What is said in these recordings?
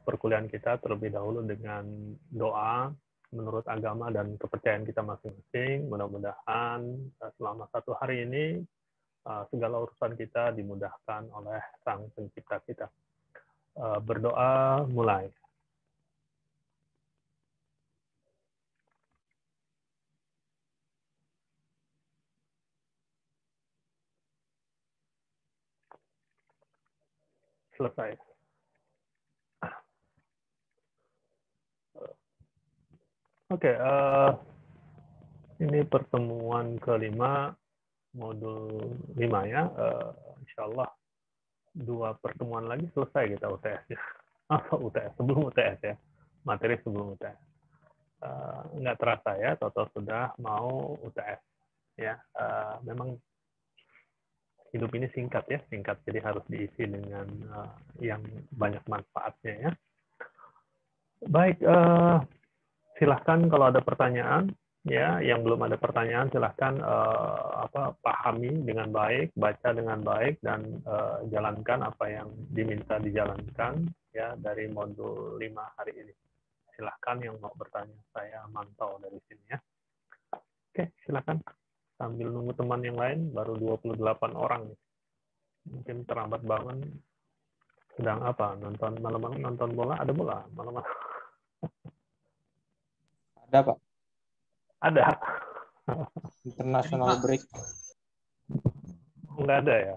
perkuliahan kita terlebih dahulu dengan doa menurut agama dan kepercayaan kita masing-masing. Mudah-mudahan selama 1 hari ini segala urusan kita dimudahkan oleh Sang Pencipta kita. Berdoa mulai. Selesai. Oke, ini pertemuan kelima modul 5 ya. Insya Allah 2 pertemuan lagi selesai kita UTS-nya. Apa UTS? Sebelum UTS ya. Materi sebelum UTS. Nggak terasa ya, Toto sudah mau UTS. Ya, memang hidup ini singkat ya, singkat. Jadi harus diisi dengan yang banyak manfaatnya ya. Baik, silahkan kalau ada pertanyaan. Ya, yang belum ada pertanyaan silahkan pahami dengan baik, baca dengan baik, dan jalankan apa yang diminta dijalankan ya dari modul 5 hari ini. Silahkan yang mau bertanya, saya mantau dari sini ya. Oke, silahkan. Sambil nunggu teman yang lain, baru 28 orang nih. Mungkin terlambat bangun. Sedang apa? Nonton malam-malam, nonton bola? Ada bola malam-malam? Ada, Pak. Ada. International break. Nggak ada ya?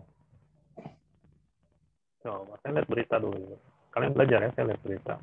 Coba, saya lihat berita dulu. Kalian belajar ya, saya lihat berita.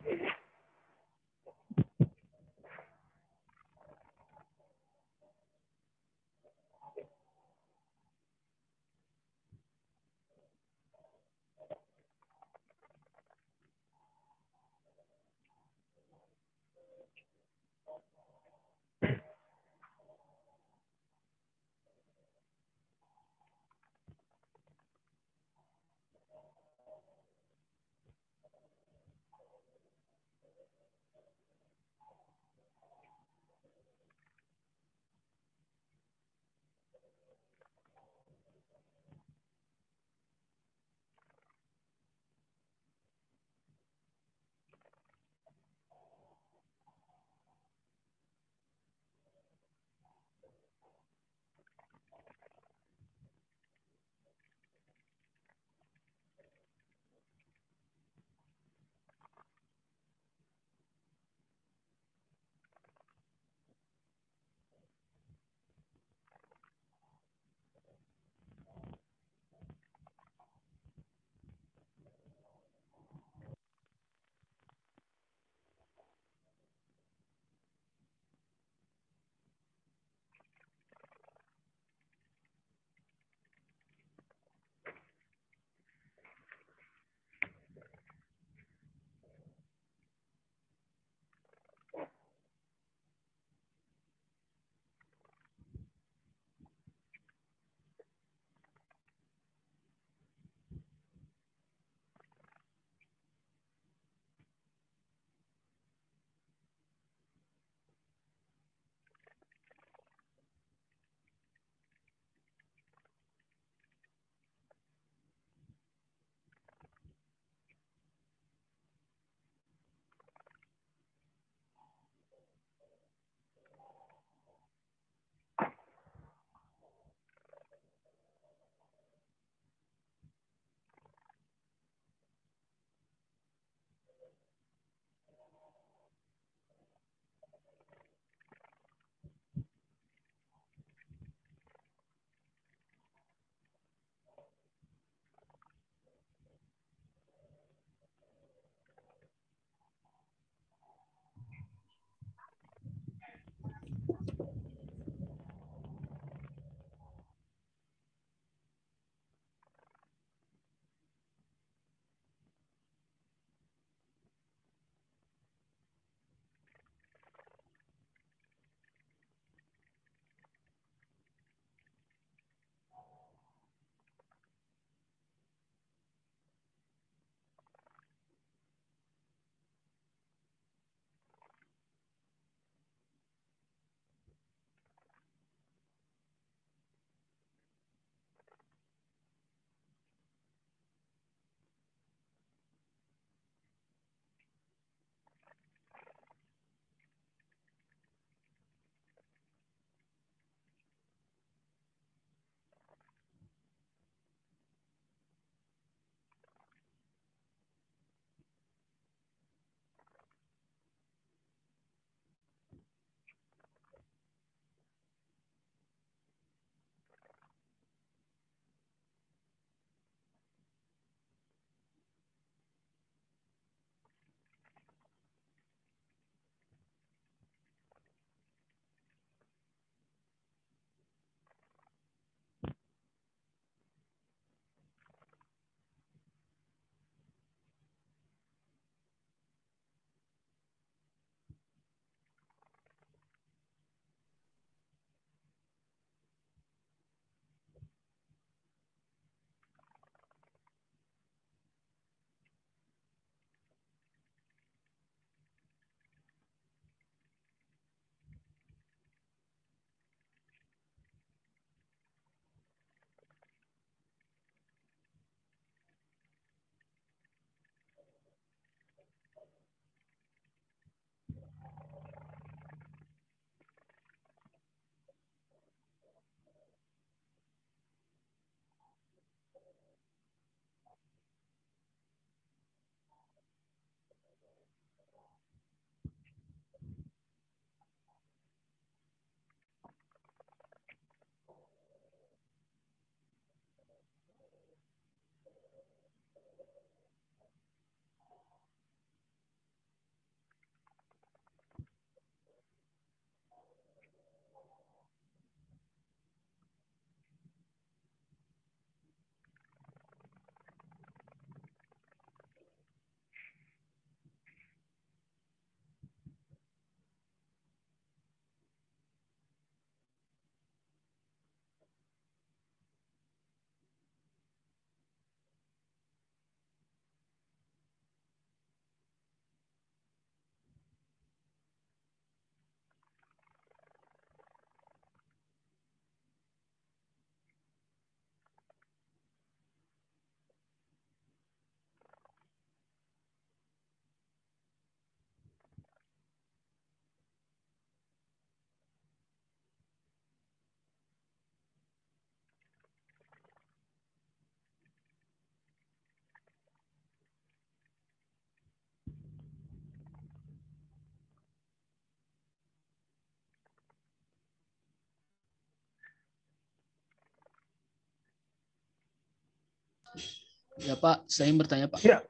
Ya Pak, saya bertanya Pak. Ya,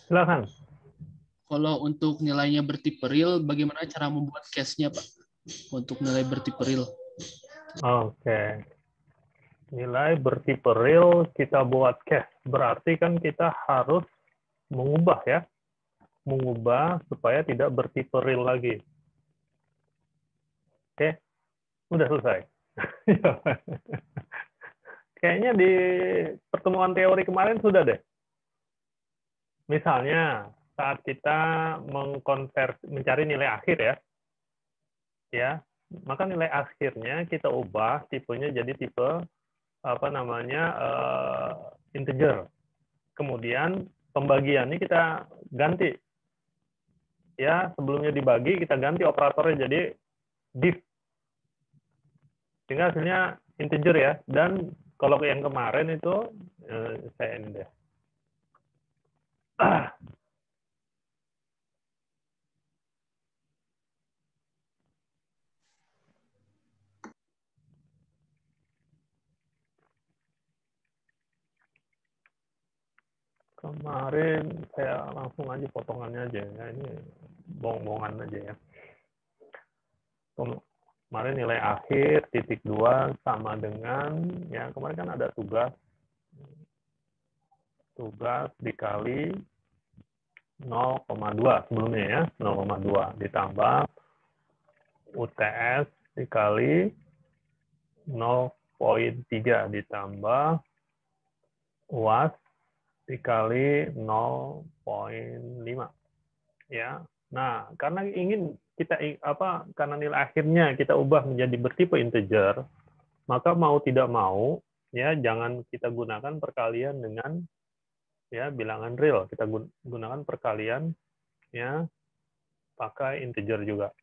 silakan. Kalau untuk nilainya bertipe real, bagaimana cara membuat case-nya Pak? Untuk nilai bertipe real. Oke. Nilai bertipe real kita buat cache. Berarti kan kita harus mengubah ya. Mengubah supaya tidak bertipe real lagi. Oke, udah selesai. Kayaknya di pertemuan teori kemarin sudah deh. Misalnya saat kita mengkonversi mencari nilai akhir ya, maka nilai akhirnya kita ubah tipenya jadi tipe apa namanya integer. Kemudian pembagiannya kita ganti ya, sebelumnya dibagi kita ganti operatornya jadi div, sehingga hasilnya integer ya. Dan kalau yang kemarin itu saya ini deh. Kemarin saya langsung aja potongannya aja ya, ini bohong-bohongan aja ya. Kemarin nilai akhir titik 2 sama dengan ya, kemarin kan ada tugas dikali 0,2 sebelumnya ya, 0,2 ditambah UTS dikali 0,3 ditambah UAS dikali 0,5 ya. Nah, karena ingin kita karena nilai akhirnya kita ubah menjadi bertipe integer, maka mau tidak mau ya jangan kita gunakan perkalian dengan ya bilangan real, kita gunakan perkalian ya pakai integer juga.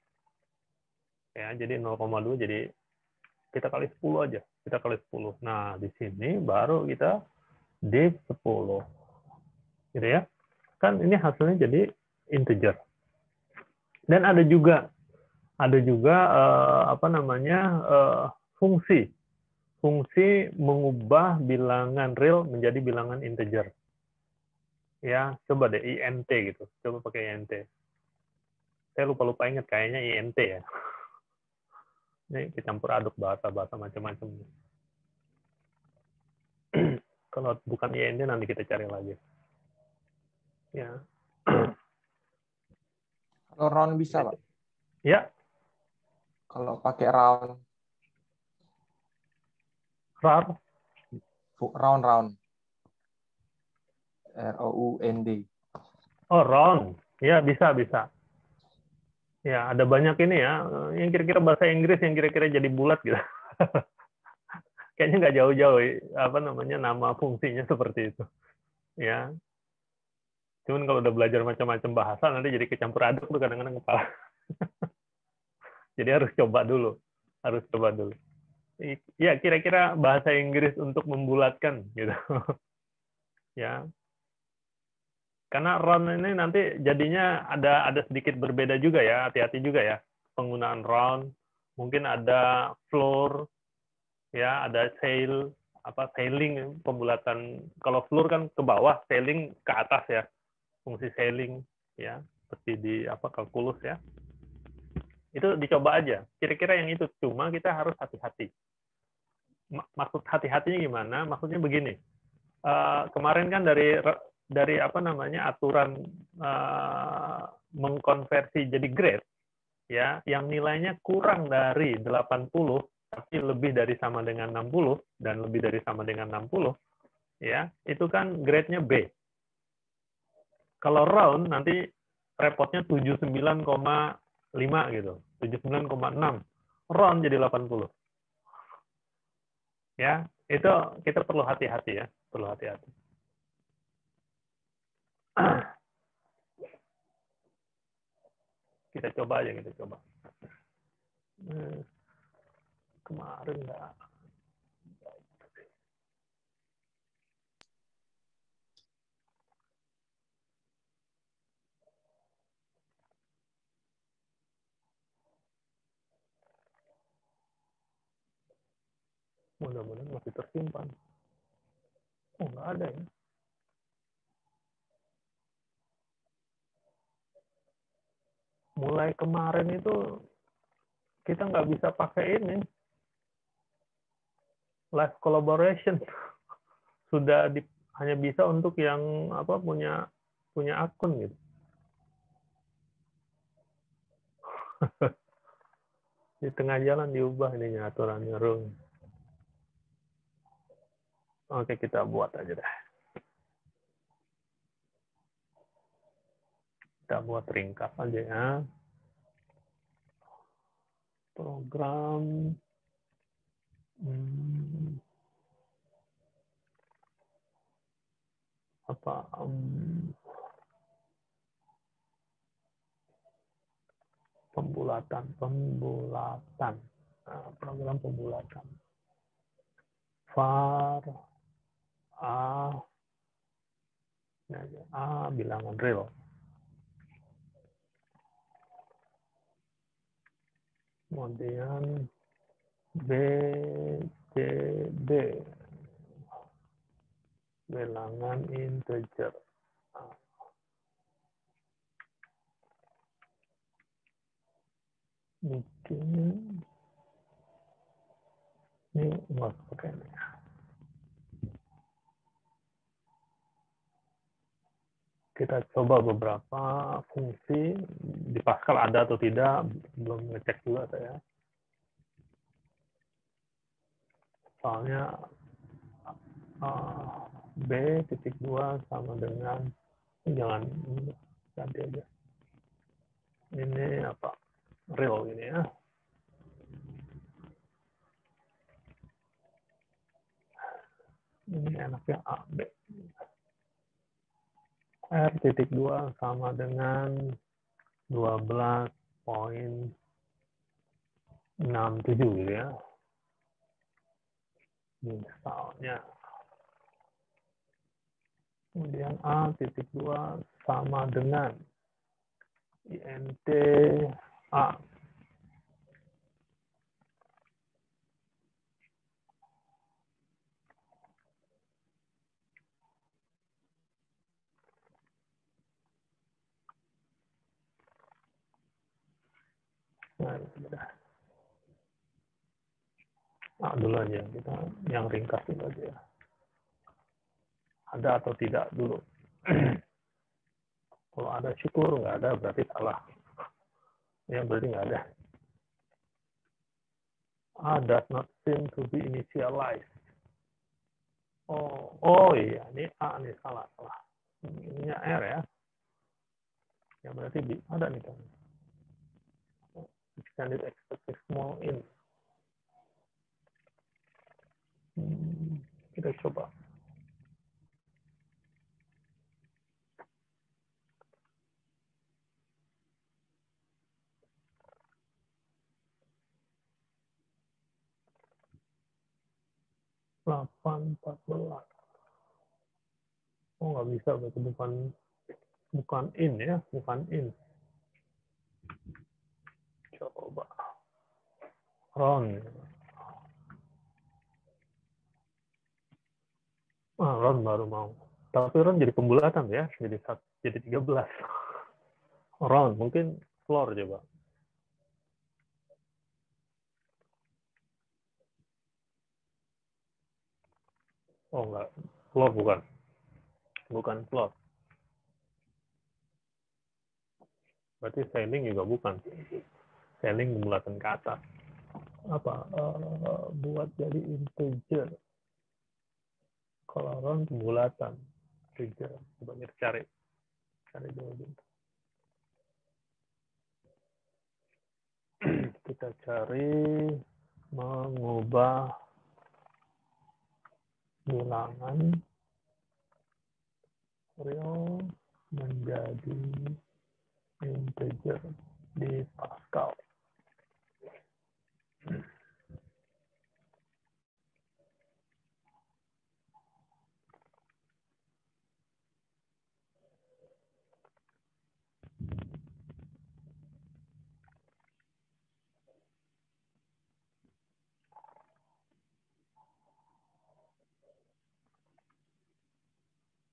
Ya, jadi 0,2 jadi kita kali 10 aja. Kita kali 10. Nah, di sini baru kita div 10. Gitu ya. Kan ini hasilnya jadi integer. Dan ada juga apa namanya fungsi mengubah bilangan real menjadi bilangan integer. Ya, coba deh int gitu. Coba pakai int. Saya lupa ingat kayaknya int ya. Ini kecampur aduk bahasa-bahasa macam-macam. Kalau bukan int nanti kita cari lagi. Ya. Kalau round bisa, Pak? Ya. Kalau pakai round. Round. Round. ROUND. Oh, round. Ya, bisa. Ya, ada banyak ini ya, yang kira-kira bahasa Inggris yang kira-kira jadi bulat gitu. Kayaknya nggak jauh-jauh, apa namanya, nama fungsinya seperti itu. Ya, cuman kalau udah belajar macam-macam bahasa, nanti jadi kecampur aduk tuh kadang-kadang kepala. Jadi harus coba dulu. Ya, kira-kira bahasa Inggris untuk membulatkan gitu. Ya, karena round ini nanti jadinya ada sedikit berbeda juga ya, hati-hati juga ya penggunaan round. Mungkin ada floor, ya ada sailing, pembulatan. Kalau floor kan ke bawah, sailing ke atas ya, fungsi sailing ya, seperti di kalkulus ya. Itu dicoba aja. Kira-kira yang itu, cuma kita harus hati-hati. Maksud hati-hatinya gimana? Maksudnya begini. Kemarin kan dari apa namanya aturan mengkonversi jadi grade ya, yang nilainya kurang dari 80 tapi lebih dari sama dengan 60 dan lebih dari sama dengan 60 ya, itu kan grade-nya B. Kalau round nanti repotnya 79,5 gitu, 79,6. Round jadi 80. Ya, itu kita perlu hati-hati ya, perlu hati-hati. Kita coba aja, kemarin nggak. Mudah-mudahan masih tersimpan. Oh, nggak ada ya. mulai kemarin itu kita nggak bisa pakai ini live collaboration. Sudah hanya bisa untuk yang punya akun gitu. Di tengah jalan diubah ininya aturannya Rung. Oke, kita buat aja deh. Kita buat ringkas aja ya. Program pembulatan. Nah, program pembulatan. var a bilangan real. Kemudian b c d bilangan integer. Bikin ini nggak pakai ini. Kita coba beberapa fungsi di Pascal ada atau tidak, belum ngecek juga saya. Soalnya b.2 sama dengan jangan ganti aja. Ini apa? Real ini ya. Ini enaknya A, B. R.2 sama dengan 12.67 gitu ya. Misalnya. Kemudian A.2 sama dengan int A. Nah, sudah. Dulu aja kita yang ringkas dulu aja ya. Ada atau tidak dulu. Kalau ada syukur, nggak ada berarti salah. Ya berarti nggak ada. Does not seem to be initialized. Oh iya, ini A nih salah. Ini R ya. Ya berarti ada nih kan. Extended expected small in. Kita coba. Delapan 14. Nggak bisa, berarti bukan in ya, bukan in. Coba. Ron. Ron baru mau. Tapi Ron jadi pembulatan ya, jadi 13. Ron mungkin floor coba. Oh enggak, floor bukan floor. Berarti sailing juga bukan. Sailing pembulatan ke atas. Buat jadi integer. Kalau Ron pembulatan integer. Coba kita cari jawaban. Kita cari mengubah bilangan real menjadi integer di Pascal.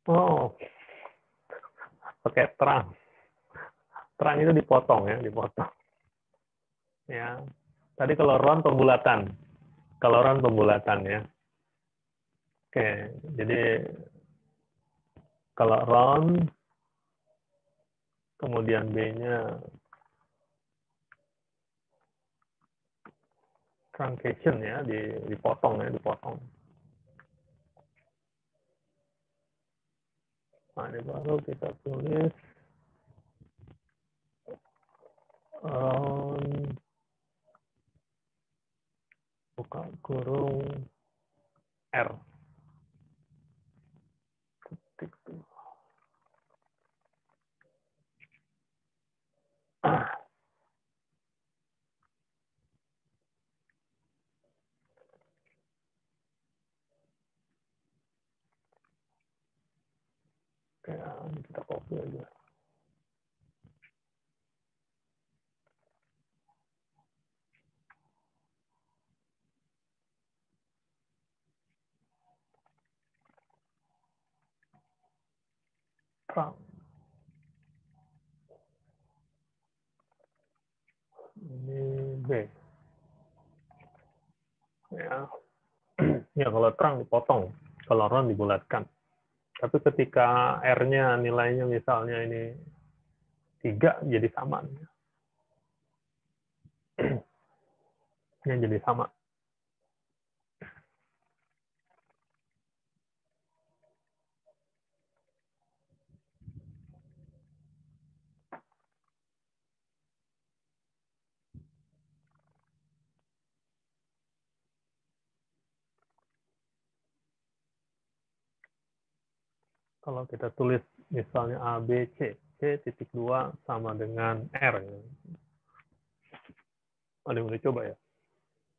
Oh, pakai terang. Terang itu dipotong ya, dipotong. Ya. Tadi kalau round pembulatan. Kalau round pembulatan ya. Oke, jadi kalau round kemudian B-nya truncation ya, dipotong ya, dipotong. Nah, ini baru kita tulis round buka kurung R. Titik tuh. Oke, ini kita copy aja. Trunk. Ini B. Ya. Ya, kalau terang dipotong, kalau round dibulatkan. Tapi ketika R-nya nilainya misalnya ini 3, jadi sama. Ini jadi sama. Kalau kita tulis misalnya A, B, C, C.2 sama dengan R. Ada yang udah coba ya?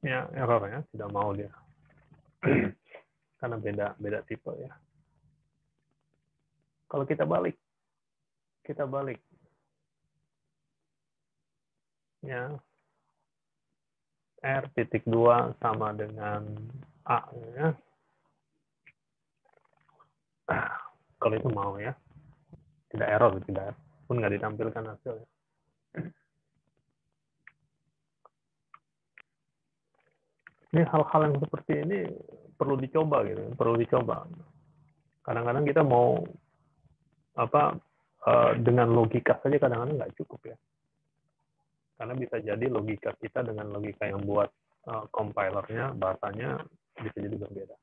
Ya, error ya, tidak mau dia. Karena beda tipe ya. Kalau kita balik. Ya, R.2 sama dengan A. Ya. Kalau itu mau ya. Tidak error, tidak pun nggak ditampilkan hasilnya. Ini hal-hal yang seperti ini perlu dicoba gitu, perlu dicoba. Kadang-kadang kita mau dengan logika saja kadang-kadang nggak cukup ya. Karena bisa jadi logika kita dengan logika yang buat compilernya, bahasanya bisa jadi berbeda.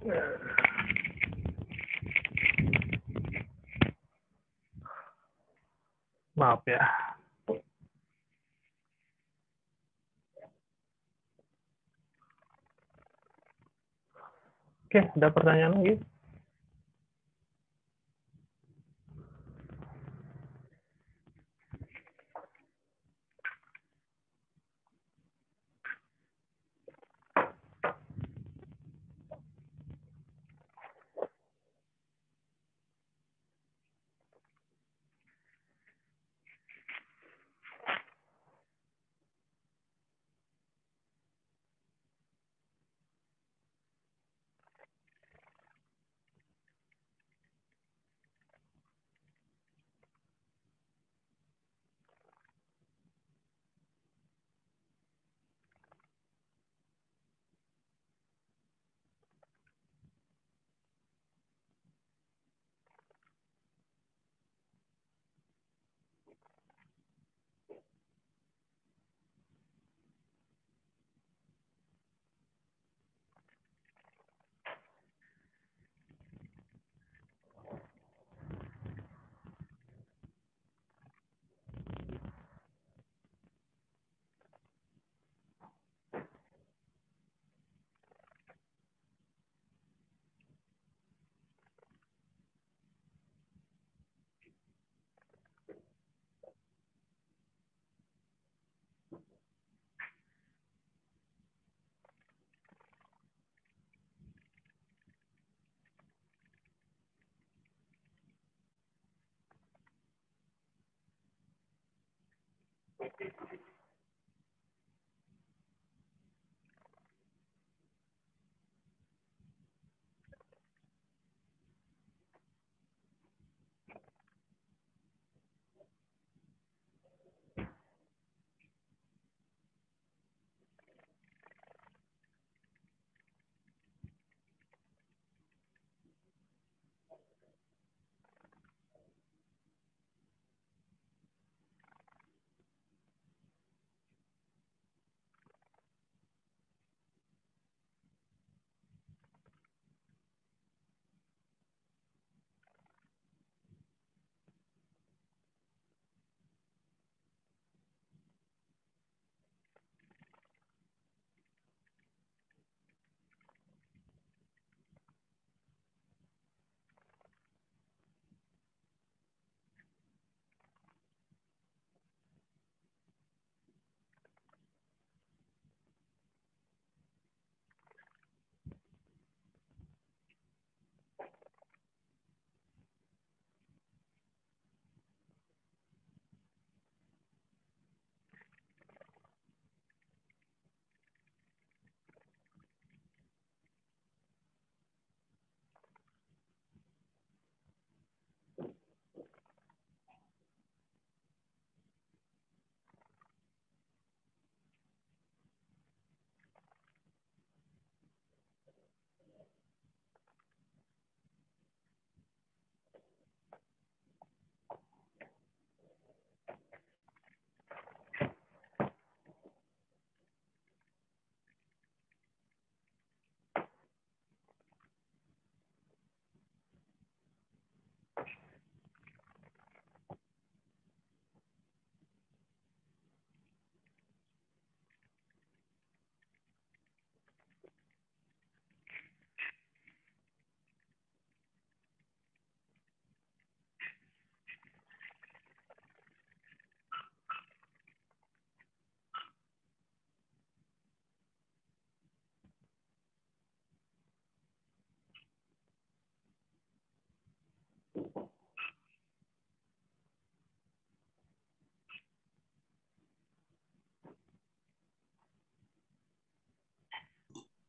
Maaf ya. Oke, ada pertanyaan lagi?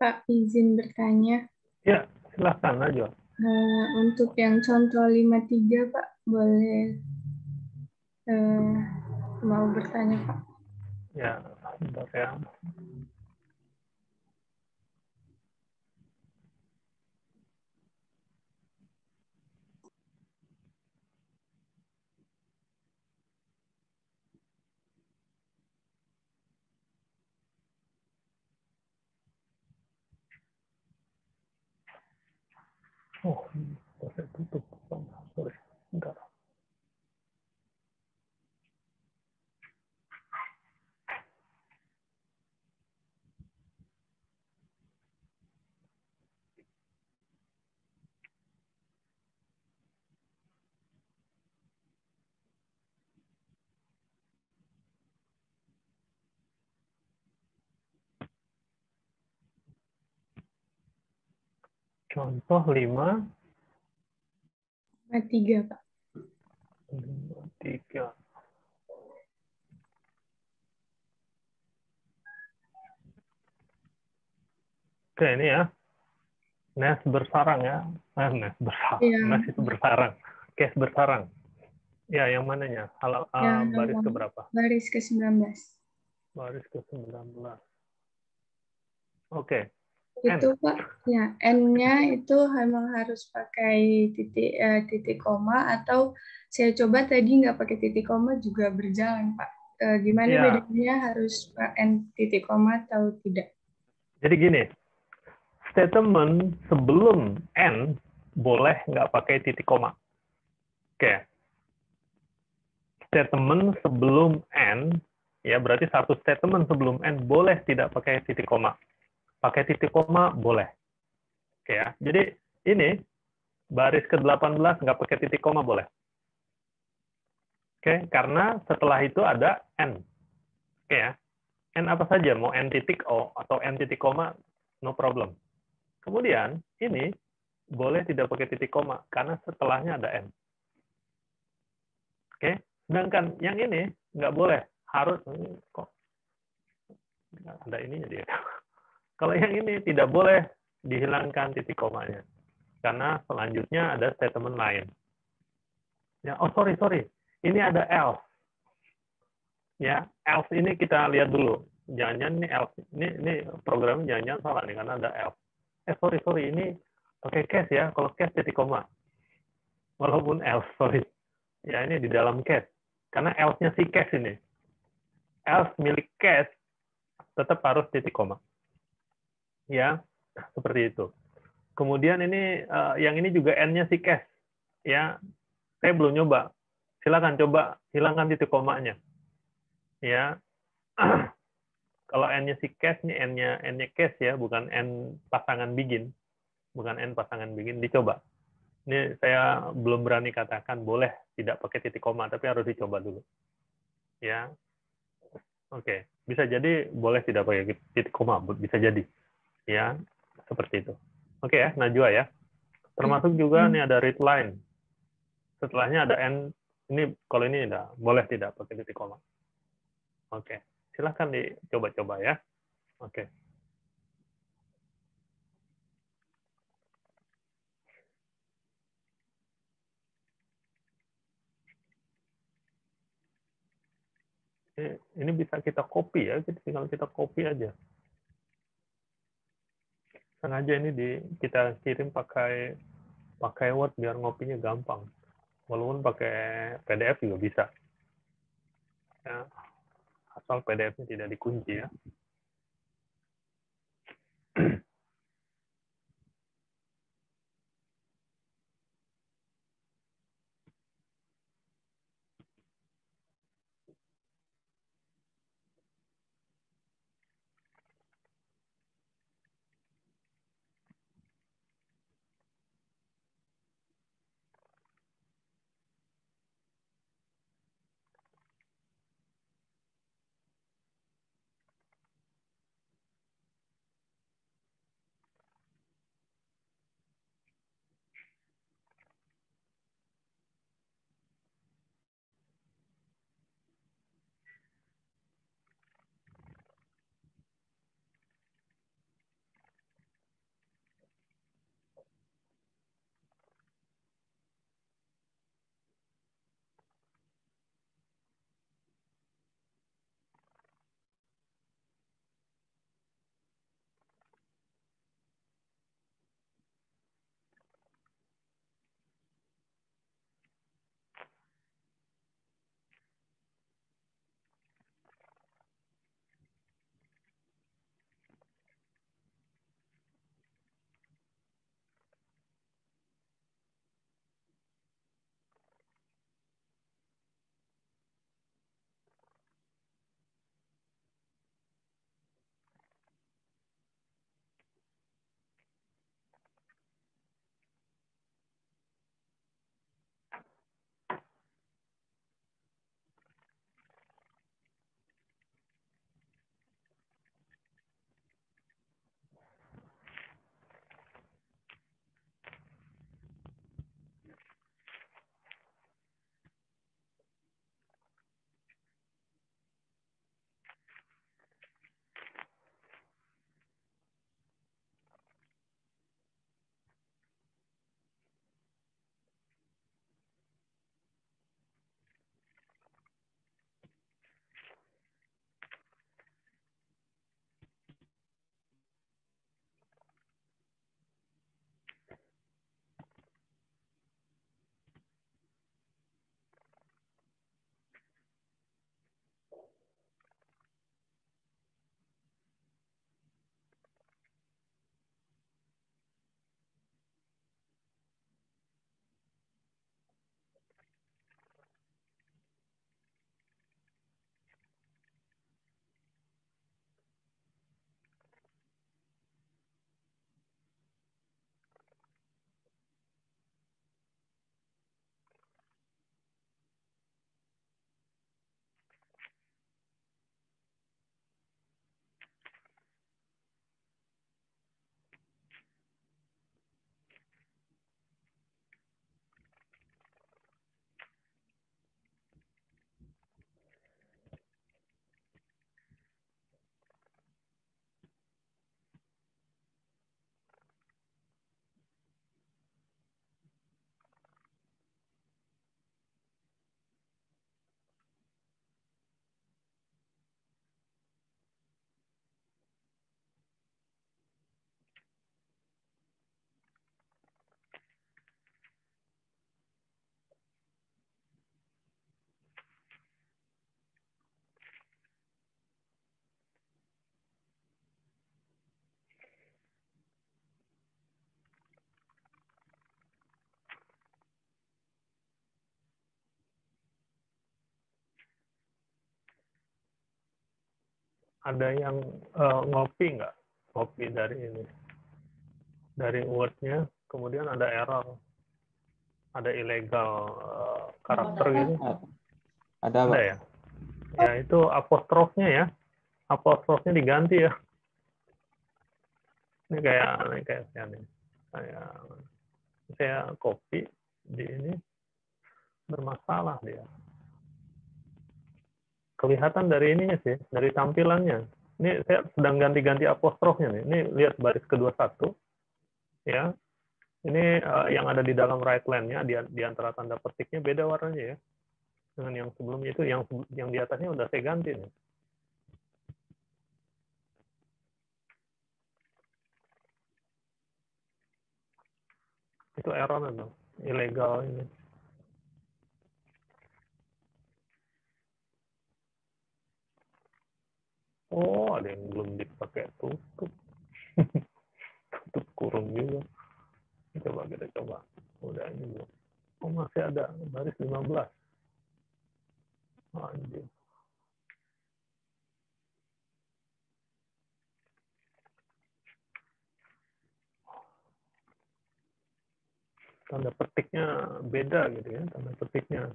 Pak, izin bertanya. Ya, silahkan aja. Untuk yang contoh 53, Pak, boleh mau bertanya, Pak? Ya, sebentar ya. Oh, saya tutup. Sorry, bentar. Contoh 5, 3, Pak. 3. Oke, ini ya. Nes bersarang ya. Nes bersarang. Iya. Nes itu bersarang. Case bersarang. Ya, yang mananya? Baris Yang keberapa? baris ke-19. Baris ke-19. Oke. Itu Pak, ya N-nya itu memang harus pakai titik koma, atau saya coba tadi nggak pakai titik koma juga berjalan Pak. Gimana Ya. bedanya, harus N titik koma atau tidak? Jadi gini, statement sebelum N boleh nggak pakai titik koma. Oke. Statement sebelum N, ya berarti satu statement sebelum N boleh tidak pakai titik koma. Pakai titik koma boleh. Oke ya. Jadi ini baris ke-18 nggak pakai titik koma boleh. Oke, karena setelah itu ada N. Oke ya. N apa saja, mau N titik O atau N titik koma, no problem. Kemudian ini boleh tidak pakai titik koma karena setelahnya ada N. Oke, sedangkan yang ini nggak boleh, harus kok nggak ada ininya dia. Kalau yang ini tidak boleh dihilangkan titik komanya karena selanjutnya ada statement lain. Ya, oh sorry, ini ada else. Ya, else ini kita lihat dulu. Jangan-jangan ini else, ini programnya jangan-jangan salah nih karena ada else. Sorry, ini pakai case ya. Kalau case titik koma, walaupun else, sorry. Ya, ini di dalam case. Karena else-nya si case ini. Else milik case tetap harus titik koma. Ya, seperti itu. Kemudian ini yang ini juga N-nya si case. Ya, saya belum nyoba. Silakan coba hilangkan titik komanya. Ya. Kalau N-nya si case, ini N-nya case ya, bukan N pasangan begin. Bukan N pasangan begin, dicoba. Ini saya belum berani katakan boleh tidak pakai titik koma, tapi harus dicoba dulu. Ya. Oke, bisa jadi boleh tidak pakai titik koma, bisa jadi. Ya, seperti itu. Oke ya, Najwa ya. Termasuk juga nih ada read line. Setelahnya ada N, ini kalau ini udah boleh tidak pakai titik koma. Oke, silahkan dicoba-coba ya. Oke. Ini bisa kita copy ya, tinggal kita copy aja. Sengaja ini kita kirim pakai Word biar ngopinya gampang. Walaupun pakai PDF juga bisa. Ya, asal PDF-nya tidak dikunci ya. ada yang ngopi nggak? Ngopi dari ini. Dari word-nya, kemudian ada error. Ada ilegal karakter gitu. Ada, Ada Pak. ya? Ya, itu apostrofnya ya. Apostrofnya diganti ya. Ini kayak saya copy di ini bermasalah dia. Kelihatan dari ininya sih, dari tampilannya. Ini saya sedang ganti-ganti apostrofnya nih. Ini lihat baris kedua satu, ya. Ini yang ada di dalam right line-nya di antara tanda petiknya beda warnanya ya. Dengan yang sebelumnya itu yang di atasnya udah saya ganti nih. Itu error itu, ilegal ini. Oh, ada yang belum dipakai tutup. Tutup kurung juga. Coba kita coba. Udah ini belum. Oh, masih ada baris 15. Anjir. Tanda petiknya beda gitu ya, tanda petiknya.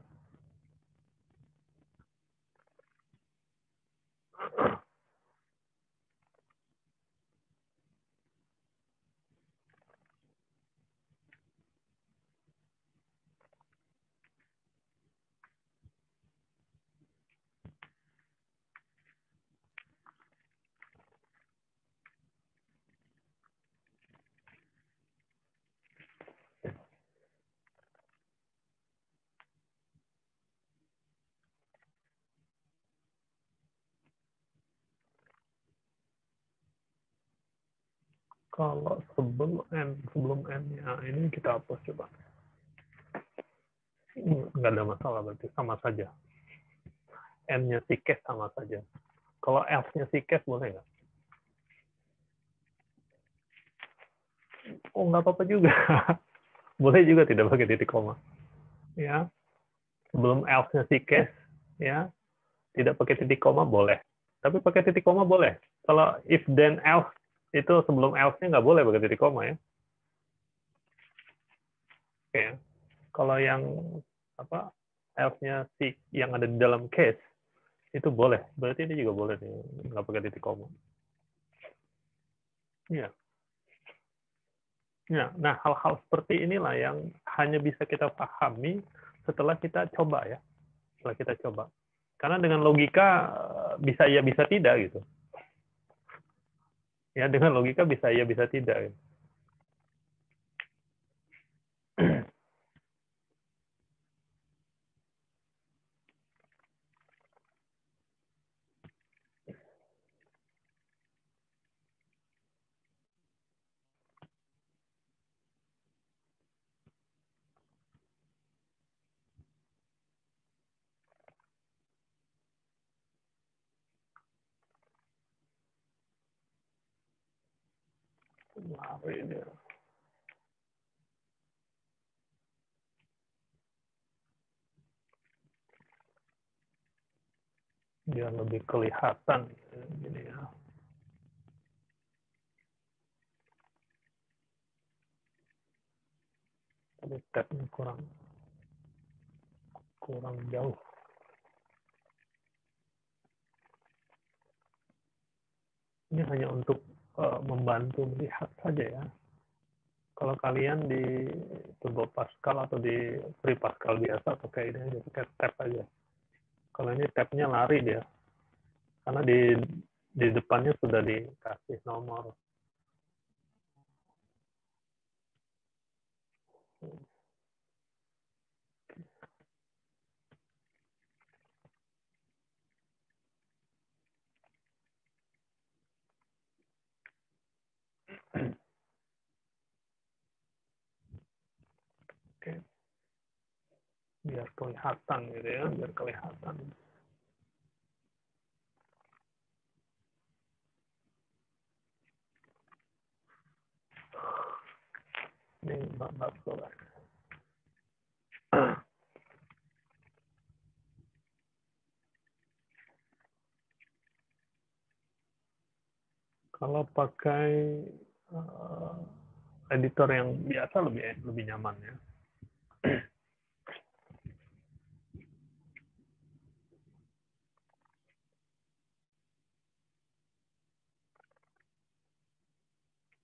Kalau sebelum n-nya ini kita hapus coba. Nggak ada masalah berarti sama saja. N-nya si case sama saja. Kalau F-nya si case boleh nggak? Oh, nggak apa-apa juga. Boleh juga tidak pakai titik koma. Ya, sebelum F-nya si case, ya, tidak pakai titik koma boleh. Tapi pakai titik koma boleh. Kalau if then else itu sebelum else-nya nggak boleh pakai titik koma ya. Oke. Kalau yang apa else-nya si yang ada di dalam case itu boleh. Berarti ini juga boleh nih, nggak pakai titik koma. Iya. Ya, nah hal-hal seperti inilah yang hanya bisa kita pahami setelah kita coba ya. Setelah kita coba. Karena dengan logika bisa ya bisa tidak gitu. Ya, dengan logika bisa ya bisa tidak. Gitu. Lari dia. Biar lebih kelihatan gini ya. Tapi tab-nya kurang jauh. Ini hanya untuk membantu melihat saja ya. Kalau kalian di Turbo Pascal atau di Free Pascal biasa pakai ini aja, pakai tab aja. Kalau ini tabnya lari dia, karena di depannya sudah dikasih nomor. Oke, biar kelihatan gitu ya, biar kelihatan. Ini bab soal. Kalau pakai editor yang biasa lebih nyaman ya.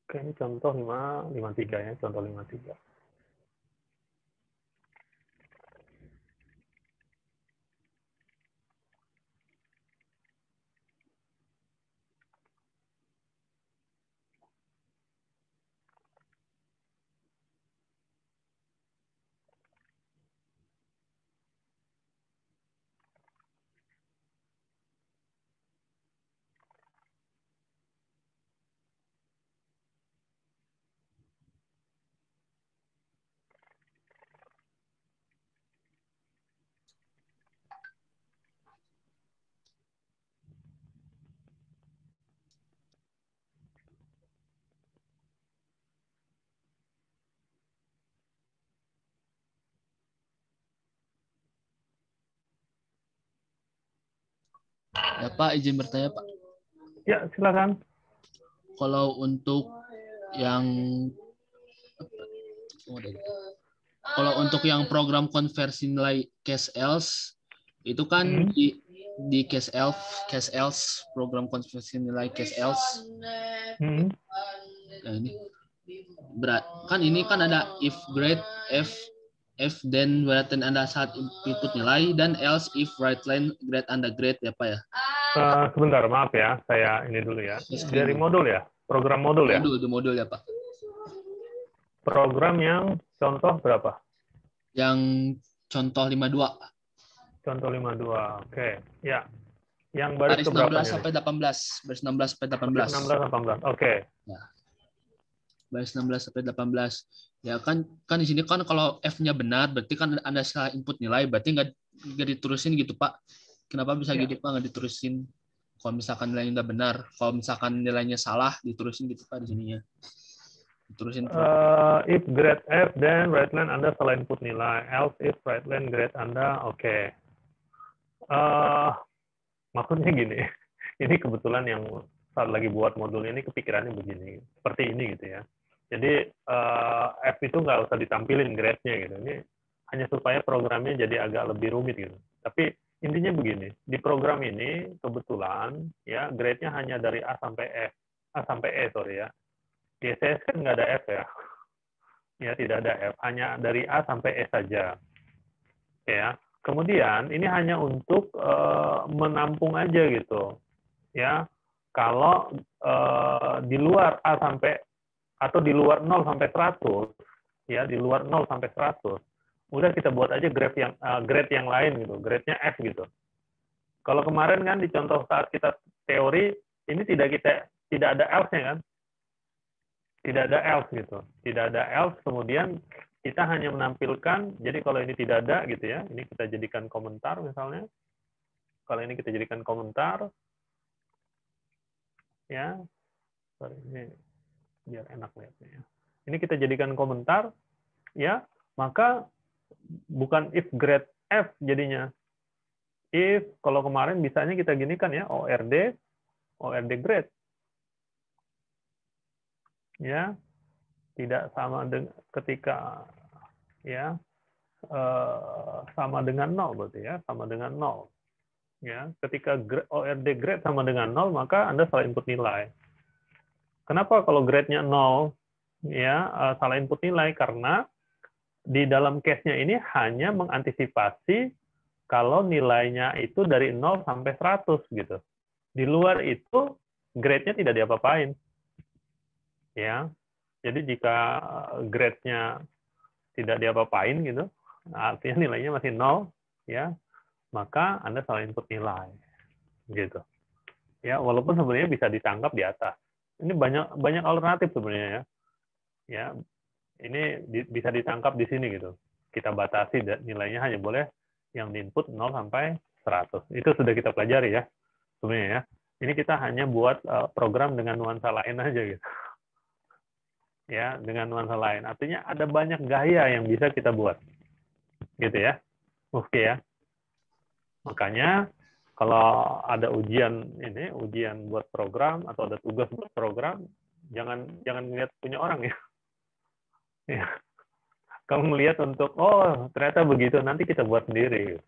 Oke, ini contoh 53 ya, contoh 53. Ya Pak, izin bertanya Pak. Ya, silakan. Kalau untuk yang program konversi nilai cash else itu kan di cash else program konversi nilai cash else. Nah, ini berat kan, ini kan ada if grade f then berarti Anda saat input nilai, dan else if right line grade Anda grade ya Pak ya. Sebentar, maaf ya, saya ini dulu ya. Dari modul ya, program modul ya. Modul ya Pak. Program yang contoh berapa? Yang contoh 52. Contoh 52, oke. Ya. Yang baris Baris keberapa 16 sampai 18. Baris 16 sampai 18. 16 18, oke. Ya. Baris 16 sampai 18. Ya kan di sini kan kalau F-nya benar, berarti kan Anda salah input nilai, berarti nggak diterusin gitu Pak. Kenapa bisa gitu Pak, nggak diterusin? Kalau misalkan nilainya nggak benar, kalau misalkan nilainya salah, diterusin gitu Pak di sininya. Diterusin. If grade F, then right line Anda salah input nilai. Else if right line grade Anda, oke. Maksudnya gini, ini kebetulan yang saat lagi buat modul ini kepikirannya begini, seperti ini gitu ya. Jadi F itu nggak usah ditampilin grade-nya gitu. Ini hanya supaya programnya jadi agak lebih rumit gitu. Tapi intinya begini, di program ini kebetulan ya grade-nya hanya dari A sampai E, sorry ya. Di SCS kan nggak ada F ya. Ya, tidak ada F, hanya dari A sampai E saja. Ya. Kemudian ini hanya untuk menampung aja gitu. Ya. Kalau di luar A sampai atau di luar 0 sampai 100, ya, di luar 0 sampai 100, udah kita buat aja grade yang lain gitu, grade-nya F gitu. Kalau kemarin kan di contoh saat kita teori ini tidak ada else-nya kan? Tidak ada else gitu. Tidak ada else, kemudian kita hanya menampilkan, jadi kalau ini tidak ada gitu ya, ini kita jadikan komentar misalnya. Kalau ini kita jadikan komentar, ya, sorry, ini biar enak lihatnya ya. Ini kita jadikan komentar, ya, maka bukan if grade F jadinya. If, kalau kemarin bisanya kita ginikan ya, ORD grade. Ya, tidak sama dengan ketika ya sama dengan 0 berarti ya, sama dengan 0. Ya, ketika ORD grade sama dengan 0, maka Anda salah input nilai. Kenapa kalau grade-nya 0 ya salah input nilai? Karena di dalam case-nya ini hanya mengantisipasi kalau nilainya itu dari 0 sampai 100 gitu. Di luar itu grade-nya tidak diapa-apain. Ya. Jadi jika grade-nya tidak diapa-apain gitu, artinya nilainya masih 0 ya, maka Anda salah input nilai. Gitu. Ya, walaupun sebenarnya bisa ditangkap di atas. Ini banyak alternatif sebenarnya ya. Ya, ini bisa ditangkap di sini gitu. Kita batasi nilainya hanya boleh yang diinput 0 sampai 100. Itu sudah kita pelajari ya. Sebenarnya ya. Ini kita hanya buat program dengan nuansa lain aja gitu. Ya, dengan nuansa lain. Artinya ada banyak gaya yang bisa kita buat. Gitu ya. Oke ya. Makanya Kalau ada ujian buat program atau ada tugas buat program, jangan lihat punya orang ya. Ya. Kalau melihat untuk ternyata begitu, nanti kita buat sendiri.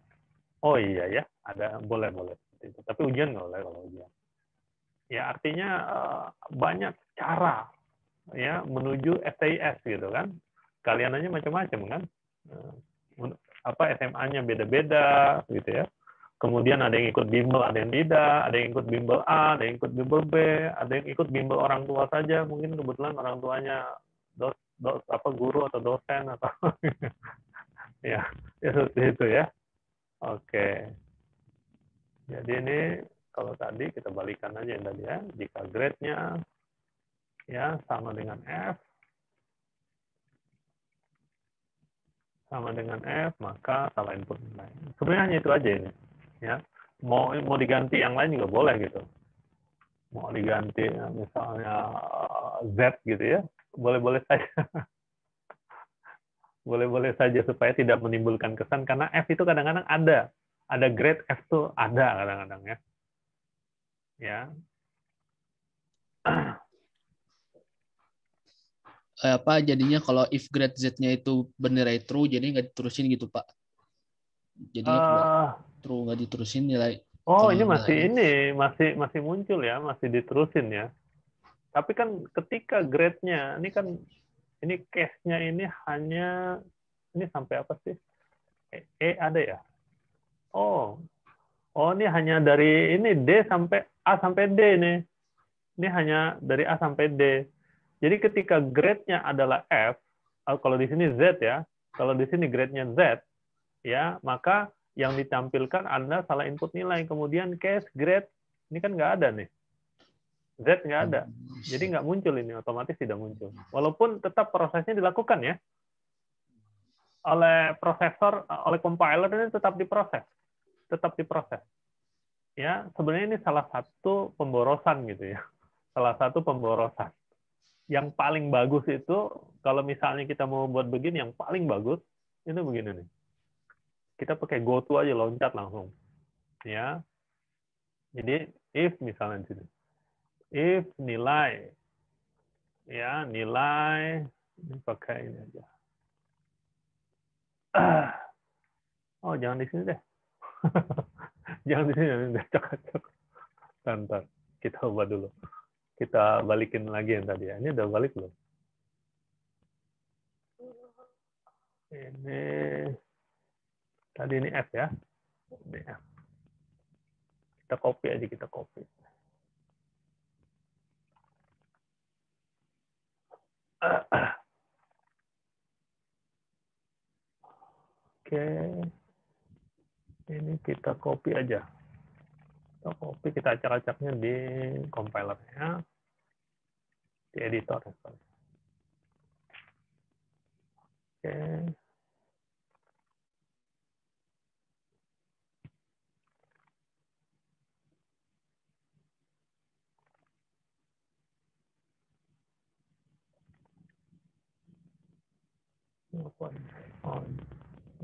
Oh iya ya, ada boleh. Tapi ujian nggak boleh kalau ujian. Ya artinya banyak cara ya menuju STIS gitu kan. Kalian aja macam-macam kan. SMA-nya beda-beda gitu ya. Kemudian ada yang ikut bimbel, ada yang tidak, ada yang ikut bimbel A, ada yang ikut bimbel B, ada yang ikut bimbel orang tua saja, mungkin kebetulan orang tuanya guru atau dosen atau ya seperti itu ya. Oke. Jadi ini kalau tadi kita balikan aja yang tadi ya, jika grade-nya ya sama dengan F, maka salah input nilai. Sebenarnya hanya itu aja ini ya. Mau diganti yang lain juga boleh gitu. Mau diganti misalnya Z gitu ya, boleh-boleh saja. Boleh-boleh saja supaya tidak menimbulkan kesan, karena F itu kadang-kadang ada grade F tuh ada kadang-kadang ya. Ya. Apa jadinya kalau if grade Z-nya itu bernilai true, jadi nggak diterusin gitu Pak? Jadinya kalau true nggak diterusin nilai. Ini masih muncul ya, masih diterusin ya. Tapi kan ketika grade-nya, ini case-nya ini hanya, ini sampai apa sih? Ada ya? Ini hanya dari ini D sampai A sampai D ini. Ini hanya dari A sampai D. Jadi ketika grade-nya adalah F, kalau di sini Z ya, kalau di sini grade-nya Z, ya, maka yang ditampilkan Anda salah input nilai. Kemudian case grade, ini kan nggak ada nih. Z nggak ada. Jadi nggak muncul ini, otomatis tidak muncul. Walaupun tetap prosesnya dilakukan ya. Oleh prosesor, oleh compiler ini tetap diproses. Ya, sebenarnya ini salah satu pemborosan gitu ya. Salah satu pemborosan. Yang paling bagus itu, kalau misalnya kita mau buat begini, yang paling bagus, itu begini nih. Kita pakai goto aja, loncat langsung. Ya. Jadi, if misalnya di sini. If nilai, ya, nilai, ini pakai ini aja. Jangan di sini deh. Jangan di sini, nanti cocok. Bentar, kita ubah dulu. Kita balikin lagi yang tadi ya. Ini udah balik belum? Ini tadi ini F ya. Ini F. Kita copy aja, kita copy. Oke. Ini kita copy aja. Kita copy, kita acak-acaknya di compilernya, di editor. Oke.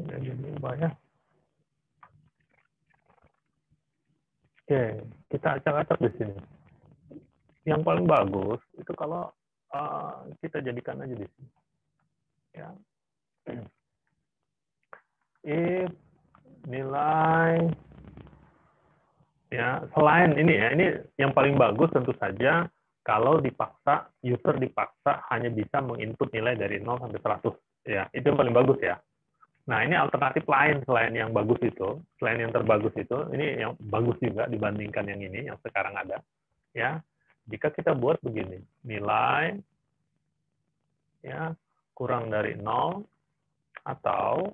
Ini diubah ya. Oke, kita acak-acak di sini. Yang paling bagus itu kalau kita jadikan aja di sini. Ya. If nilai, ya, selain ini ya, ini yang paling bagus tentu saja kalau user dipaksa hanya bisa menginput nilai dari 0 sampai 100. Ya, itu yang paling bagus ya. Nah, ini alternatif lain selain yang bagus itu, selain yang terbagus itu, ini yang bagus juga dibandingkan yang ini, yang sekarang ada. Ya, jika kita buat begini, nilai ya kurang dari 0 atau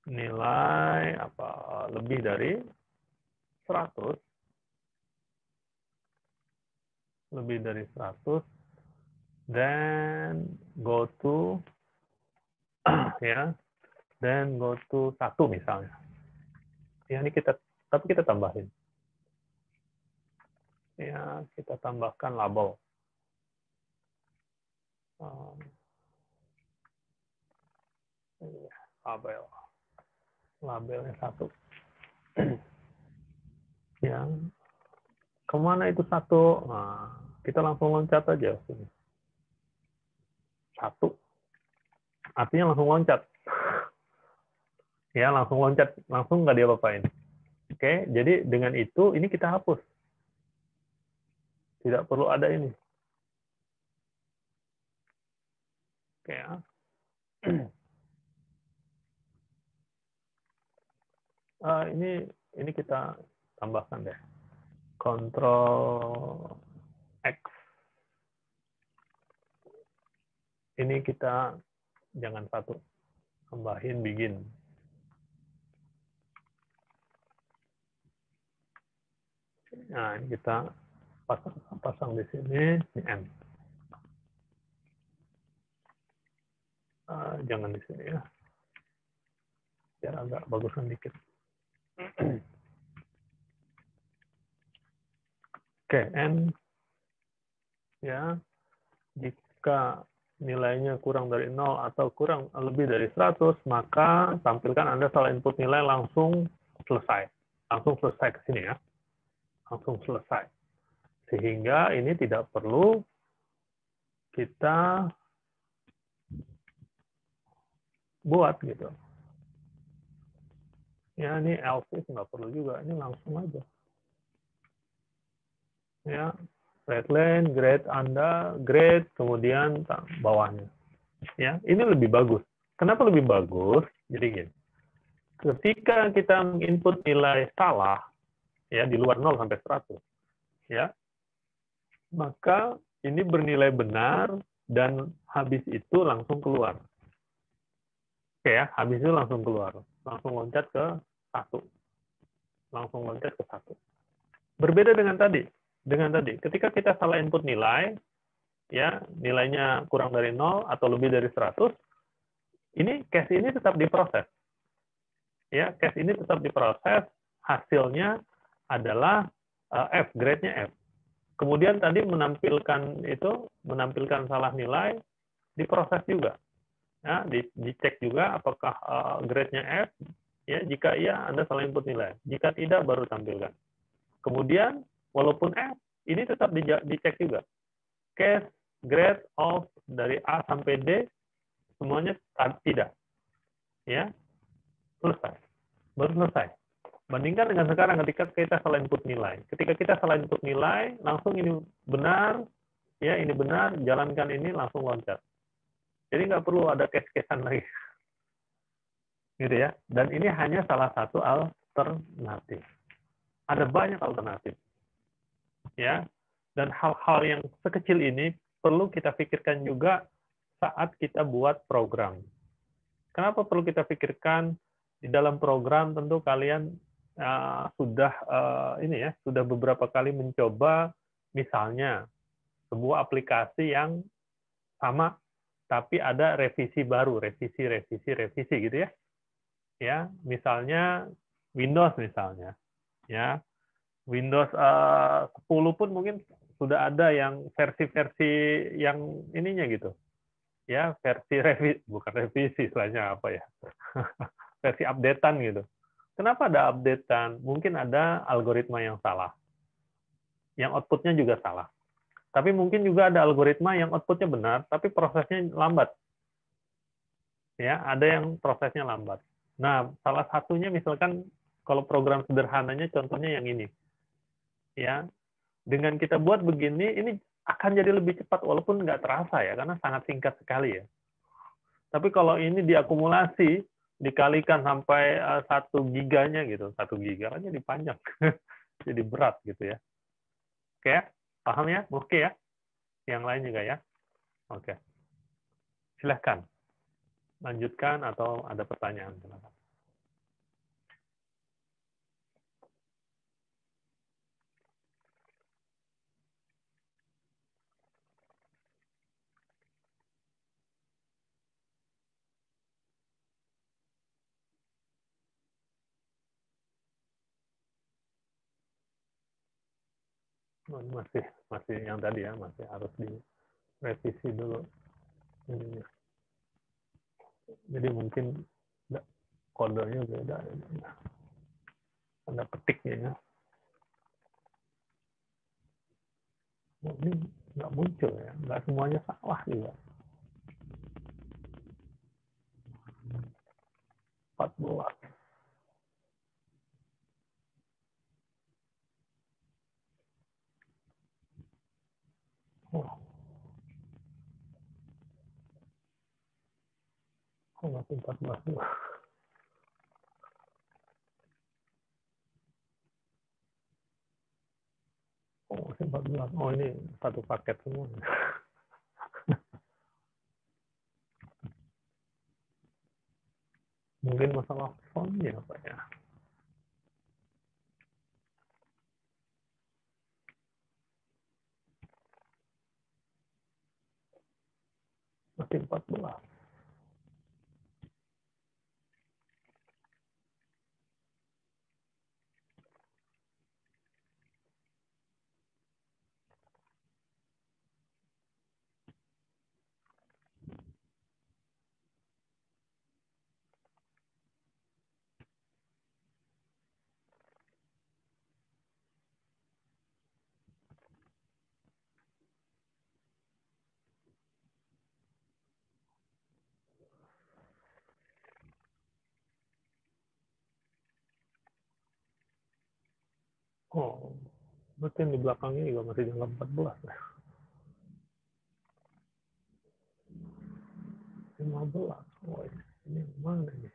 nilai lebih dari 100, then go to ya, then go to 1 misalnya. Ya, ini tapi kita tambahin. Ya, kita tambahkan label. Labelnya 1. Ya, kemana itu 1? Nah, kita langsung loncat aja sini. 1. Artinya langsung loncat. Ya, langsung loncat, langsung nggak diapa-apain. Oke, jadi dengan itu ini kita hapus. Tidak perlu ada ini. Oke ya. Ini kita tambahkan deh. Ctrl X. Ini kita jangan 1. Tambahin begin. Nah, ini kita pasang di sini, ini N. Jangan di sini ya. Biar agak bagusan dikit. Oke, N. Ya, jika nilainya kurang dari 0 atau kurang lebih dari 100, maka tampilkan Anda salah input nilai langsung selesai. Langsung selesai ke sini ya. Langsung selesai. Sehingga ini tidak perlu kita buat gitu. Ya, ini else nggak perlu juga. Ini langsung aja. Ya, red line, grade Anda, grade, kemudian bawahnya. Ya, ini lebih bagus. Kenapa lebih bagus? Jadi gini. Ketika kita input nilai salah, ya di luar 0 sampai 100, ya, maka ini bernilai benar dan habis itu langsung keluar. Oke ya, habis itu langsung keluar, langsung loncat ke 1, langsung loncat ke 1. Berbeda dengan tadi, ketika kita salah input nilai, ya nilainya kurang dari 0 atau lebih dari 100, ini case ini tetap diproses. Ya, case ini tetap diproses, hasilnya adalah F, grade-nya F. Kemudian tadi menampilkan salah nilai, diproses juga. Ya, dicek juga apakah grade-nya F, ya jika iya Anda salah input nilai. Jika tidak baru tampilkan. Kemudian walaupun F, ini tetap dicek juga. Case, grade of dari A sampai D semuanya tidak. Ya. Selesai. Baru selesai. Bandingkan dengan sekarang ketika kita salah input nilai. Ketika kita salah input nilai, langsung ini benar, ya ini benar, jalankan ini, langsung loncat. Jadi nggak perlu ada case-casean lagi. Gitu ya. Dan ini hanya salah satu alternatif. Ada banyak alternatif. Ya. Dan hal-hal yang sekecil ini perlu kita pikirkan juga saat kita buat program. Kenapa perlu kita pikirkan? Di dalam program tentu kalian sudah beberapa kali mencoba misalnya sebuah aplikasi yang sama tapi ada revisi baru, revisi gitu ya. Ya, misalnya Windows misalnya. Ya. Windows 10 pun mungkin sudah ada yang versi-versi yang ininya gitu. Ya, bukan revisi istilahnya apa ya. Versi updatean gitu. Kenapa ada updatean? Mungkin ada algoritma yang salah. Yang outputnya juga salah. Tapi mungkin juga ada algoritma yang outputnya benar, tapi prosesnya lambat. Ya, ada yang prosesnya lambat. Nah, salah satunya misalkan kalau program sederhananya contohnya yang ini. Ya, dengan kita buat begini, ini akan jadi lebih cepat walaupun nggak terasa ya, karena sangat singkat sekali ya. Tapi kalau ini diakumulasi, dikalikan sampai 1 giganya gitu, 1 giga kan jadi panjang, jadi berat gitu ya. Oke, paham ya? Oke ya? Yang lain juga ya? Oke. Silahkan. Lanjutkan atau ada pertanyaan? Silahkan. Masih yang tadi ya, masih harus direvisi dulu ininya. Jadi mungkin kodenya beda. tanda petiknya ya. Oh, ini nggak muncul ya, nggak semuanya salah juga. 14. Oh, kok masih 14 juga? Oh, masih 14. Oh, ini satu paket semua. Mungkin masalah fontnya apa ya? Masih 14. Oh, berarti yang di belakangnya juga masih di angka 14 ya. 15. Oh, ini yang mana ini?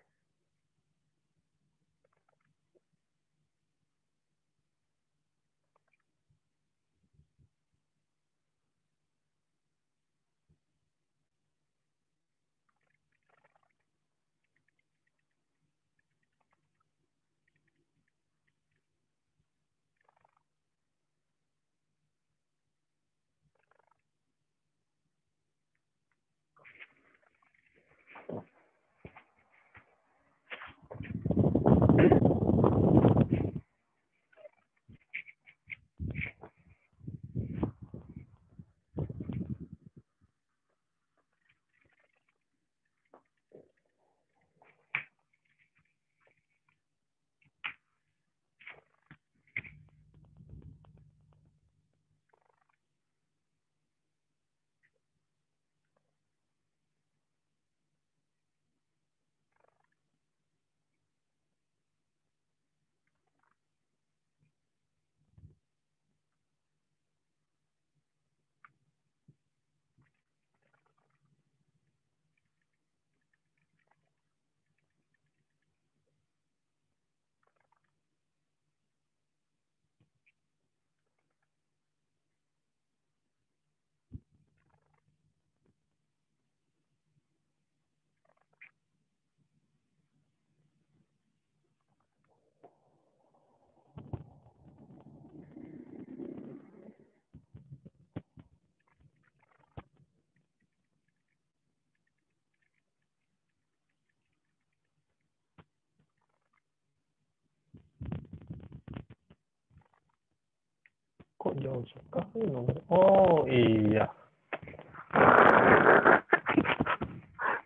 Kok jauh sekali nomor? Oh, iya.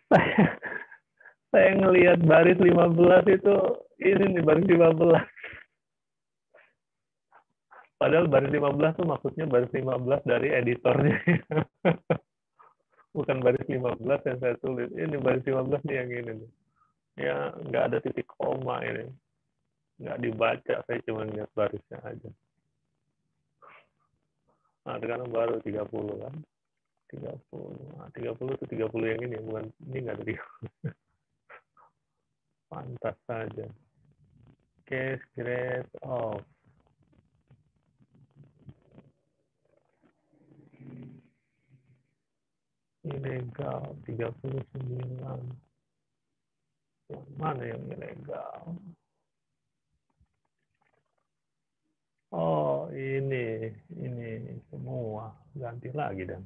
Saya saya ngelihat baris 15 itu ini nih baris 15. Padahal baris 15 tuh maksudnya baris 15 dari editornya. Bukan baris 15 yang saya tulis. Ini baris 15 nih yang ini nih. Ya, nggak ada titik koma ini. Nggak dibaca, saya cuma lihat barisnya aja. Nah, sekarang baru 30 kan. 30. Nah, 30 itu 30 yang ini, bukan ini nggak ada 30. Pantas saja. Case grade of ilegal 39. Yang mana yang ilegal? Oh, ini semua ganti lagi dan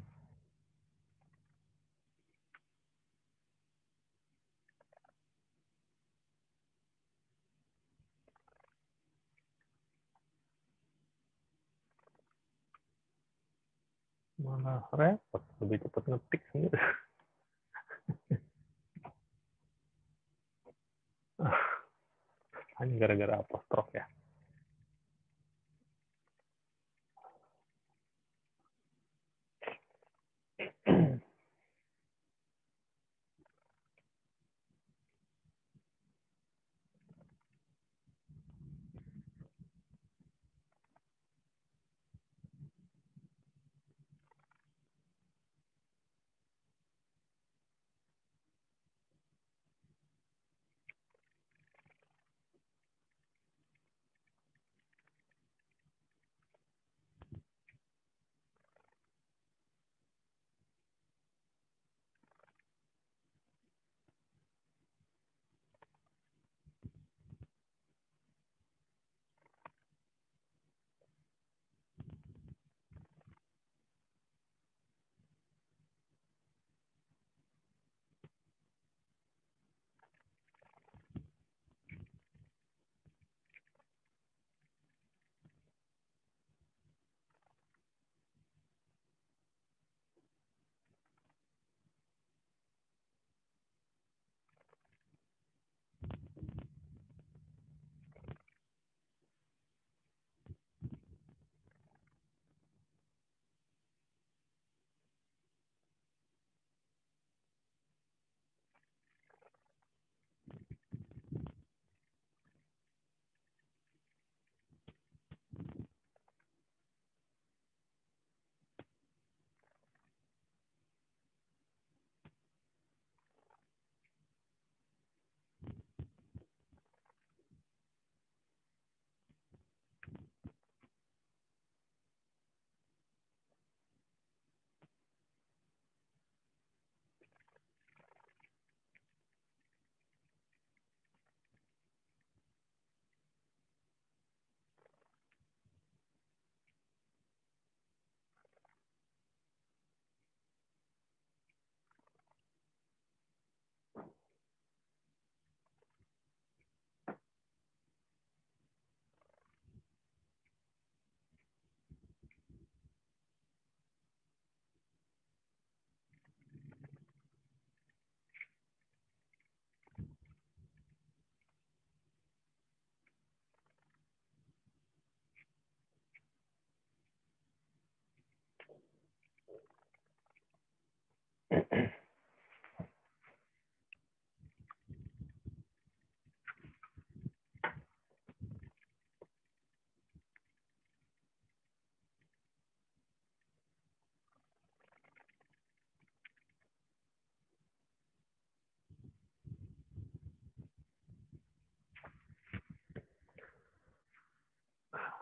malah repot, lebih cepat ngetik sendiri. Hanya gara-gara apostrof ya.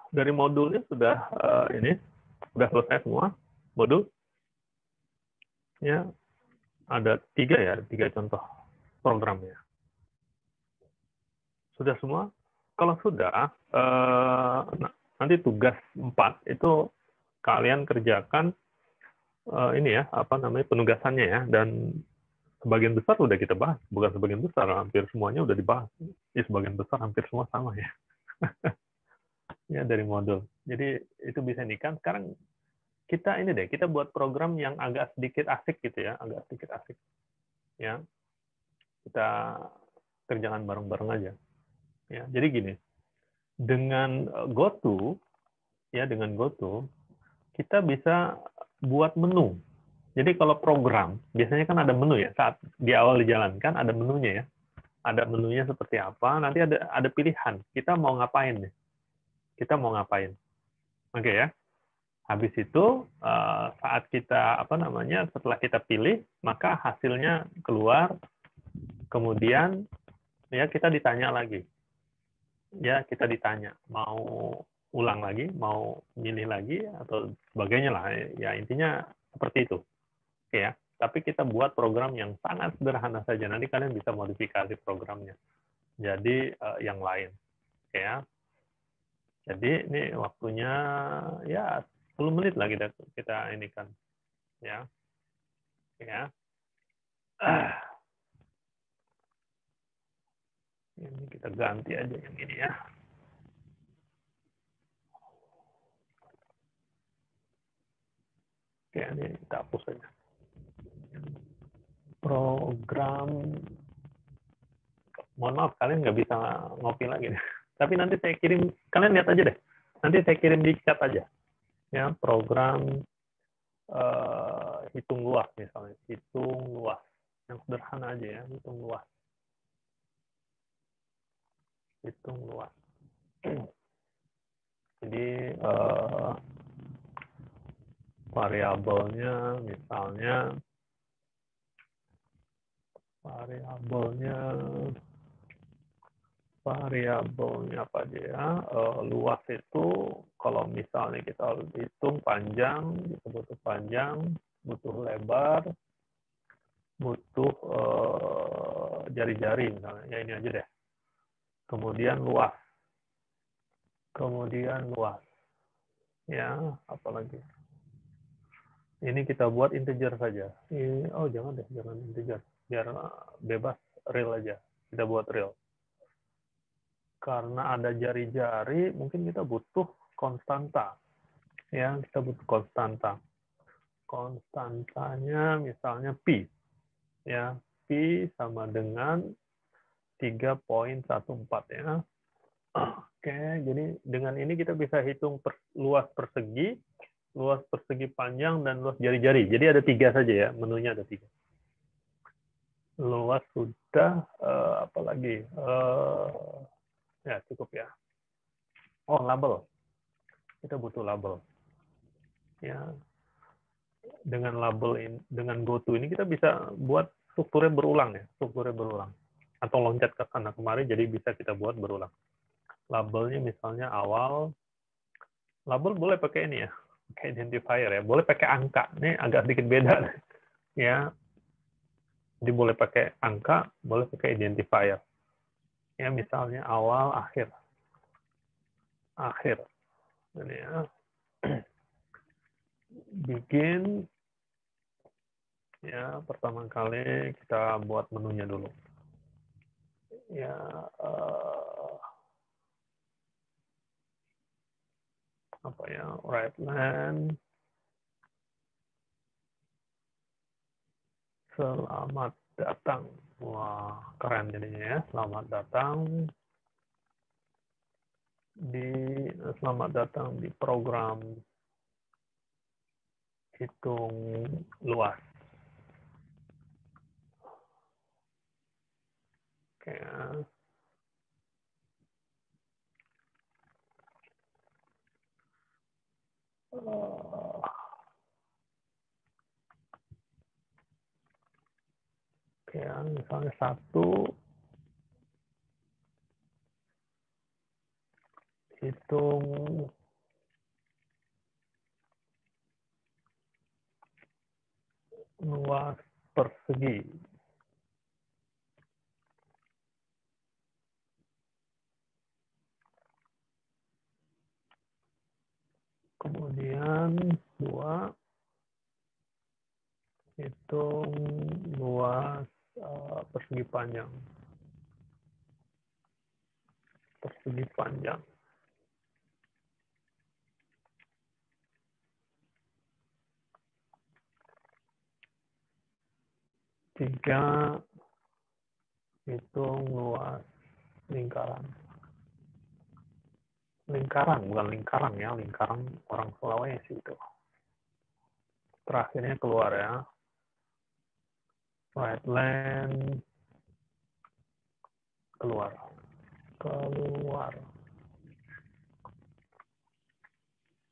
Dari modulnya sudah sudah selesai semua modul. Ya, ada 3 contoh programnya. Sudah semua? Kalau sudah, nanti tugas 4 itu kalian kerjakan penugasannya ya, dan sebagian besar udah kita bahas, bukan sebagian besar, hampir semuanya udah dibahas. Ya, sebagian besar hampir semua sama ya. Ya, dari modul. Jadi itu bisa inikan. Sekarang kita buat program yang agak sedikit asik gitu ya, agak sedikit asik. Ya, kita kerjakan bareng-bareng aja. Ya, jadi gini, dengan GoTo, kita bisa buat menu. Jadi kalau program, biasanya kan ada menu ya, saat di awal dijalankan ada menunya ya. Ada menunya seperti apa, nanti ada pilihan, kita mau ngapain nih. Kita mau ngapain. Oke ya. Habis itu, saat kita, setelah kita pilih, maka hasilnya keluar, kemudian ya kita ditanya lagi. Ya, kita ditanya, mau ulang lagi, mau milih lagi, atau sebagainya lah. Ya, intinya seperti itu. Oke ya. Tapi kita buat program yang sangat sederhana saja. Nanti kalian bisa modifikasi programnya. Jadi, yang lain. Oke ya. Jadi, ini waktunya, ya, 10 menit lah kita ini kan. Ya. Ya. Ini kita ganti aja yang ini ya. Oke, ini kita hapus saja. Program, mohon maaf, kalian nggak bisa ngopi lagi. Tapi nanti saya kirim, kalian lihat aja deh. Nanti saya kirim di chat aja. Ya, program hitung luas misalnya. Hitung luas. Yang sederhana aja ya, hitung luas. Hitung luas. Jadi, variabelnya misalnya variabelnya apa aja ya, luas itu kalau misalnya kita hitung panjang, kita butuh panjang, butuh lebar, butuh jari-jari misalnya, ya ini aja deh. Kemudian luas, ya apalagi. Ini kita buat integer saja. Oh jangan integer, biar bebas, real aja. Kita buat real. Karena ada jari-jari, mungkin kita butuh konstanta. Ya, kita butuh konstanta. Konstantanya misalnya pi. Ya, pi sama dengan 3,14 ya. Oke, jadi dengan ini kita bisa hitung luas persegi panjang, dan luas jari-jari. Jadi ada 3 saja ya, menunya ada 3. Luas sudah, apalagi? Ya, cukup ya. Oh, label. Kita butuh label. Ya, dengan label ini, dengan GoTo ini kita bisa buat strukturnya berulang ya, atau loncat ke sana kemari, jadi bisa kita buat berulang. Labelnya misalnya awal, label boleh pakai ini ya, pakai identifier ya, boleh pakai angka, ini agak sedikit beda ya. Jadi boleh pakai angka, boleh pakai identifier. Ya misalnya awal, akhir. Ini ya. Bikin ya, pertama kali kita buat menunya dulu. Ya apa ya, right line. Selamat datang. Wah, keren jadinya ya. Selamat datang di program hitung luas. Oke ya. Oke ya, misalnya 1 hitung luas persegi. Kemudian 2 hitung luas persegi panjang. Persegi panjang. 3 hitung luas lingkaran. Lingkaran, bukan lingkaran ya, lingkaran orang Sulawesi itu. Terakhirnya keluar ya. Right land keluar. Keluar.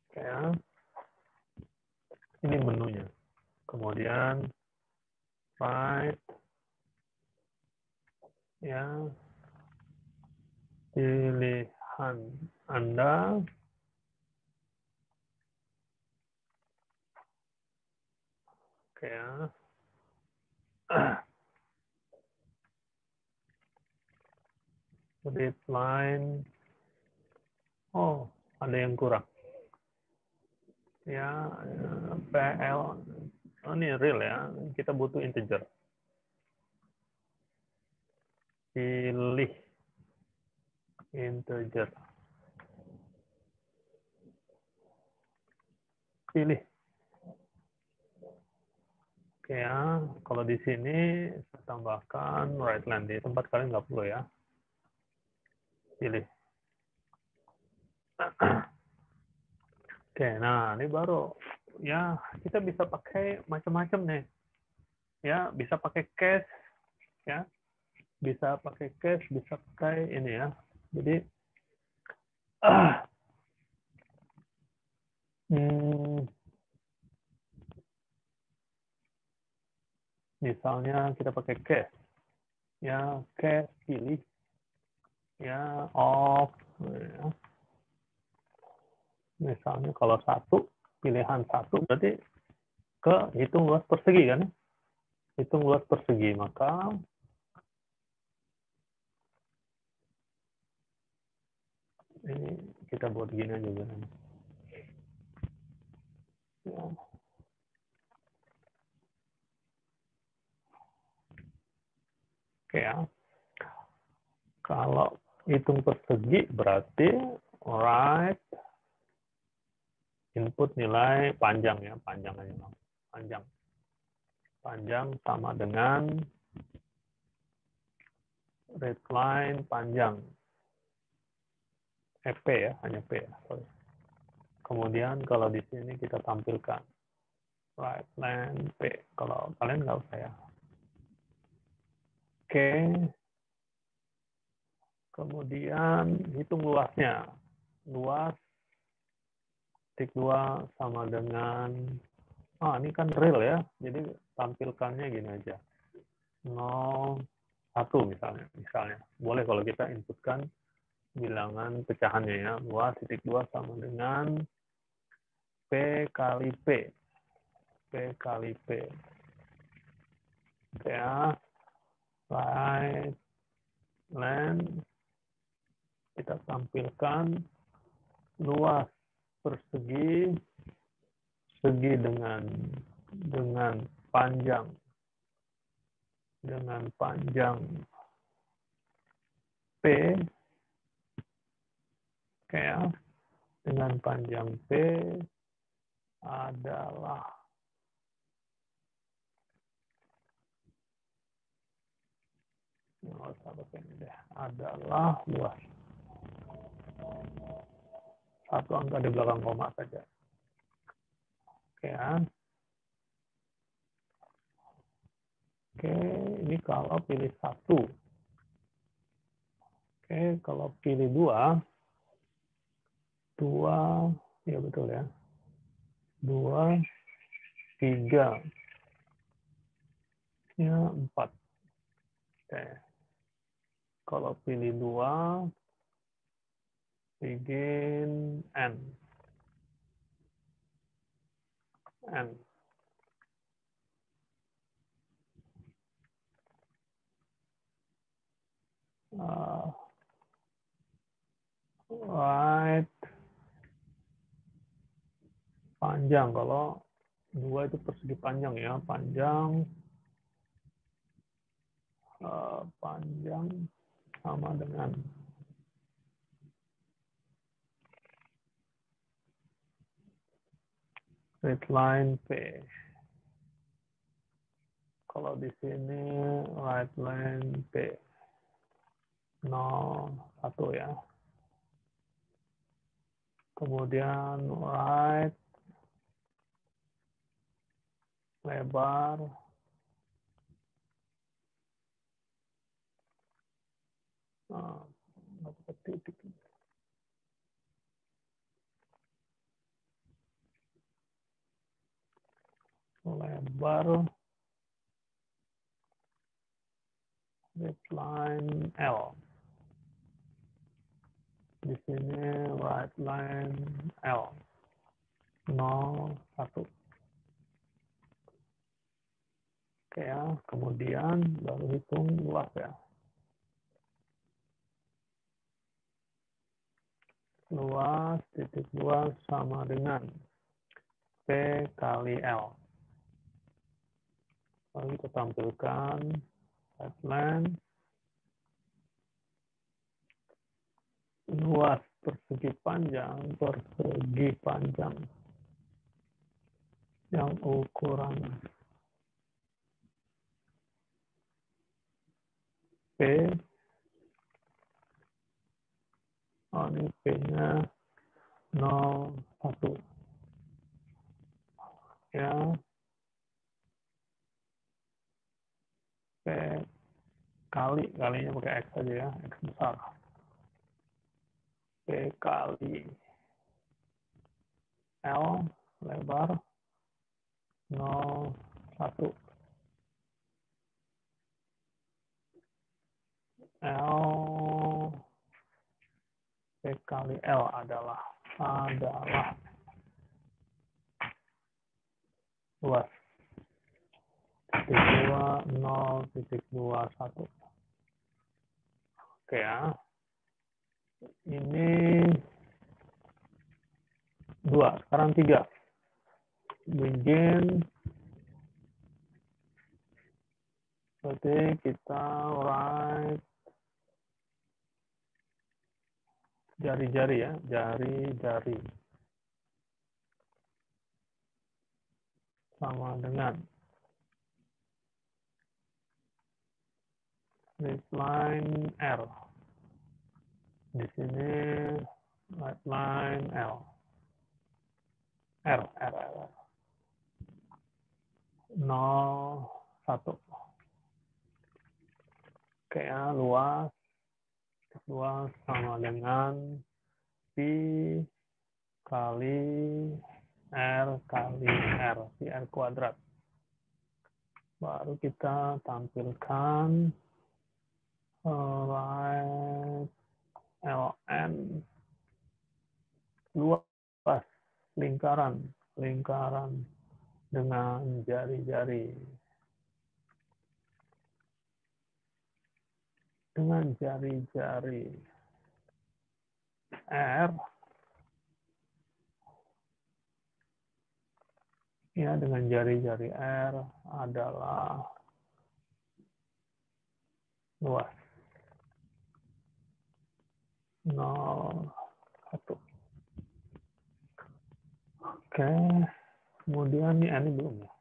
Oke ya. Ini menunya. Kemudian right ya. Pilihan Anda oke ya. Read line. Oh, ada yang kurang. Ya, PL. Oh, ini real ya. Kita butuh integer. Pilih integer. Pilih. Oke ya, kalau di sini saya tambahkan right line, di tempat kalian nggak perlu ya. Pilih. Oke, nah ini baru ya kita bisa pakai macam-macam nih. Ya, bisa pakai case ya. Bisa pakai case, bisa pakai ini ya. Jadi misalnya kita pakai case. Ya, case pilih ya of ya. Misalnya kalau 1 pilihan 1 berarti ke hitung luas persegi kan? Hitung luas persegi, maka ini kita buat gini aja kan. Ya. Oke ya. Kalau hitung persegi berarti right input nilai panjang ya, panjang aja. Panjang. Panjang sama dengan read line panjang. P ya, hanya P ya. Sorry. Kemudian kalau di sini kita tampilkan right line P. Kalau kalian nggak usah ya. Oke. Kemudian hitung luasnya. Luas titik 2 sama dengan ini kan real ya. Jadi tampilkannya gini aja. 0 1 misalnya. Boleh kalau kita inputkan bilangan pecahannya ya. Luas titik 2 sama dengan P kali P. P kali P. Oke ya. Right length kita tampilkan luas persegi segi dengan panjang P kayak dengan panjang P adalah luas. Satu angka di belakang koma saja. Oke ya. Oke, ini kalau pilih 1. Oke, kalau pilih 2, ya betul ya. 2, 3, ya 4. Oke. Kalau pilih 2, begin N. Right, panjang. Kalau 2 itu persegi panjang ya, panjang sama dengan readline P. Kalau di sini right line P 0,1 ya. Kemudian right lebar titik lebar readline L. Di sini right line L 0,1. Oke ya, kemudian baru hitung luas ya. Luas titik luas sama dengan P kali L. Lalu kita tampilkan headline luas persegi panjang yang ukuran P, ini P-nya 0,1 ya, P kalinya pakai X saja ya, X besar, P kali L lebar 0,1 L P kali L adalah luas 0,21. Oke ya, ini 2, sekarang 3. Begin, berarti kita write jari-jari ya, jari-jari sama dengan readline R. Di sini readline L. R. 0,1. Oke ya, luas sama dengan Pi kali R kali R, Pi R kuadrat. Baru kita tampilkan right LN luas lingkaran dengan jari-jari R ya, dengan jari-jari R adalah luas 0,1. Oke, kemudian ini belum ya.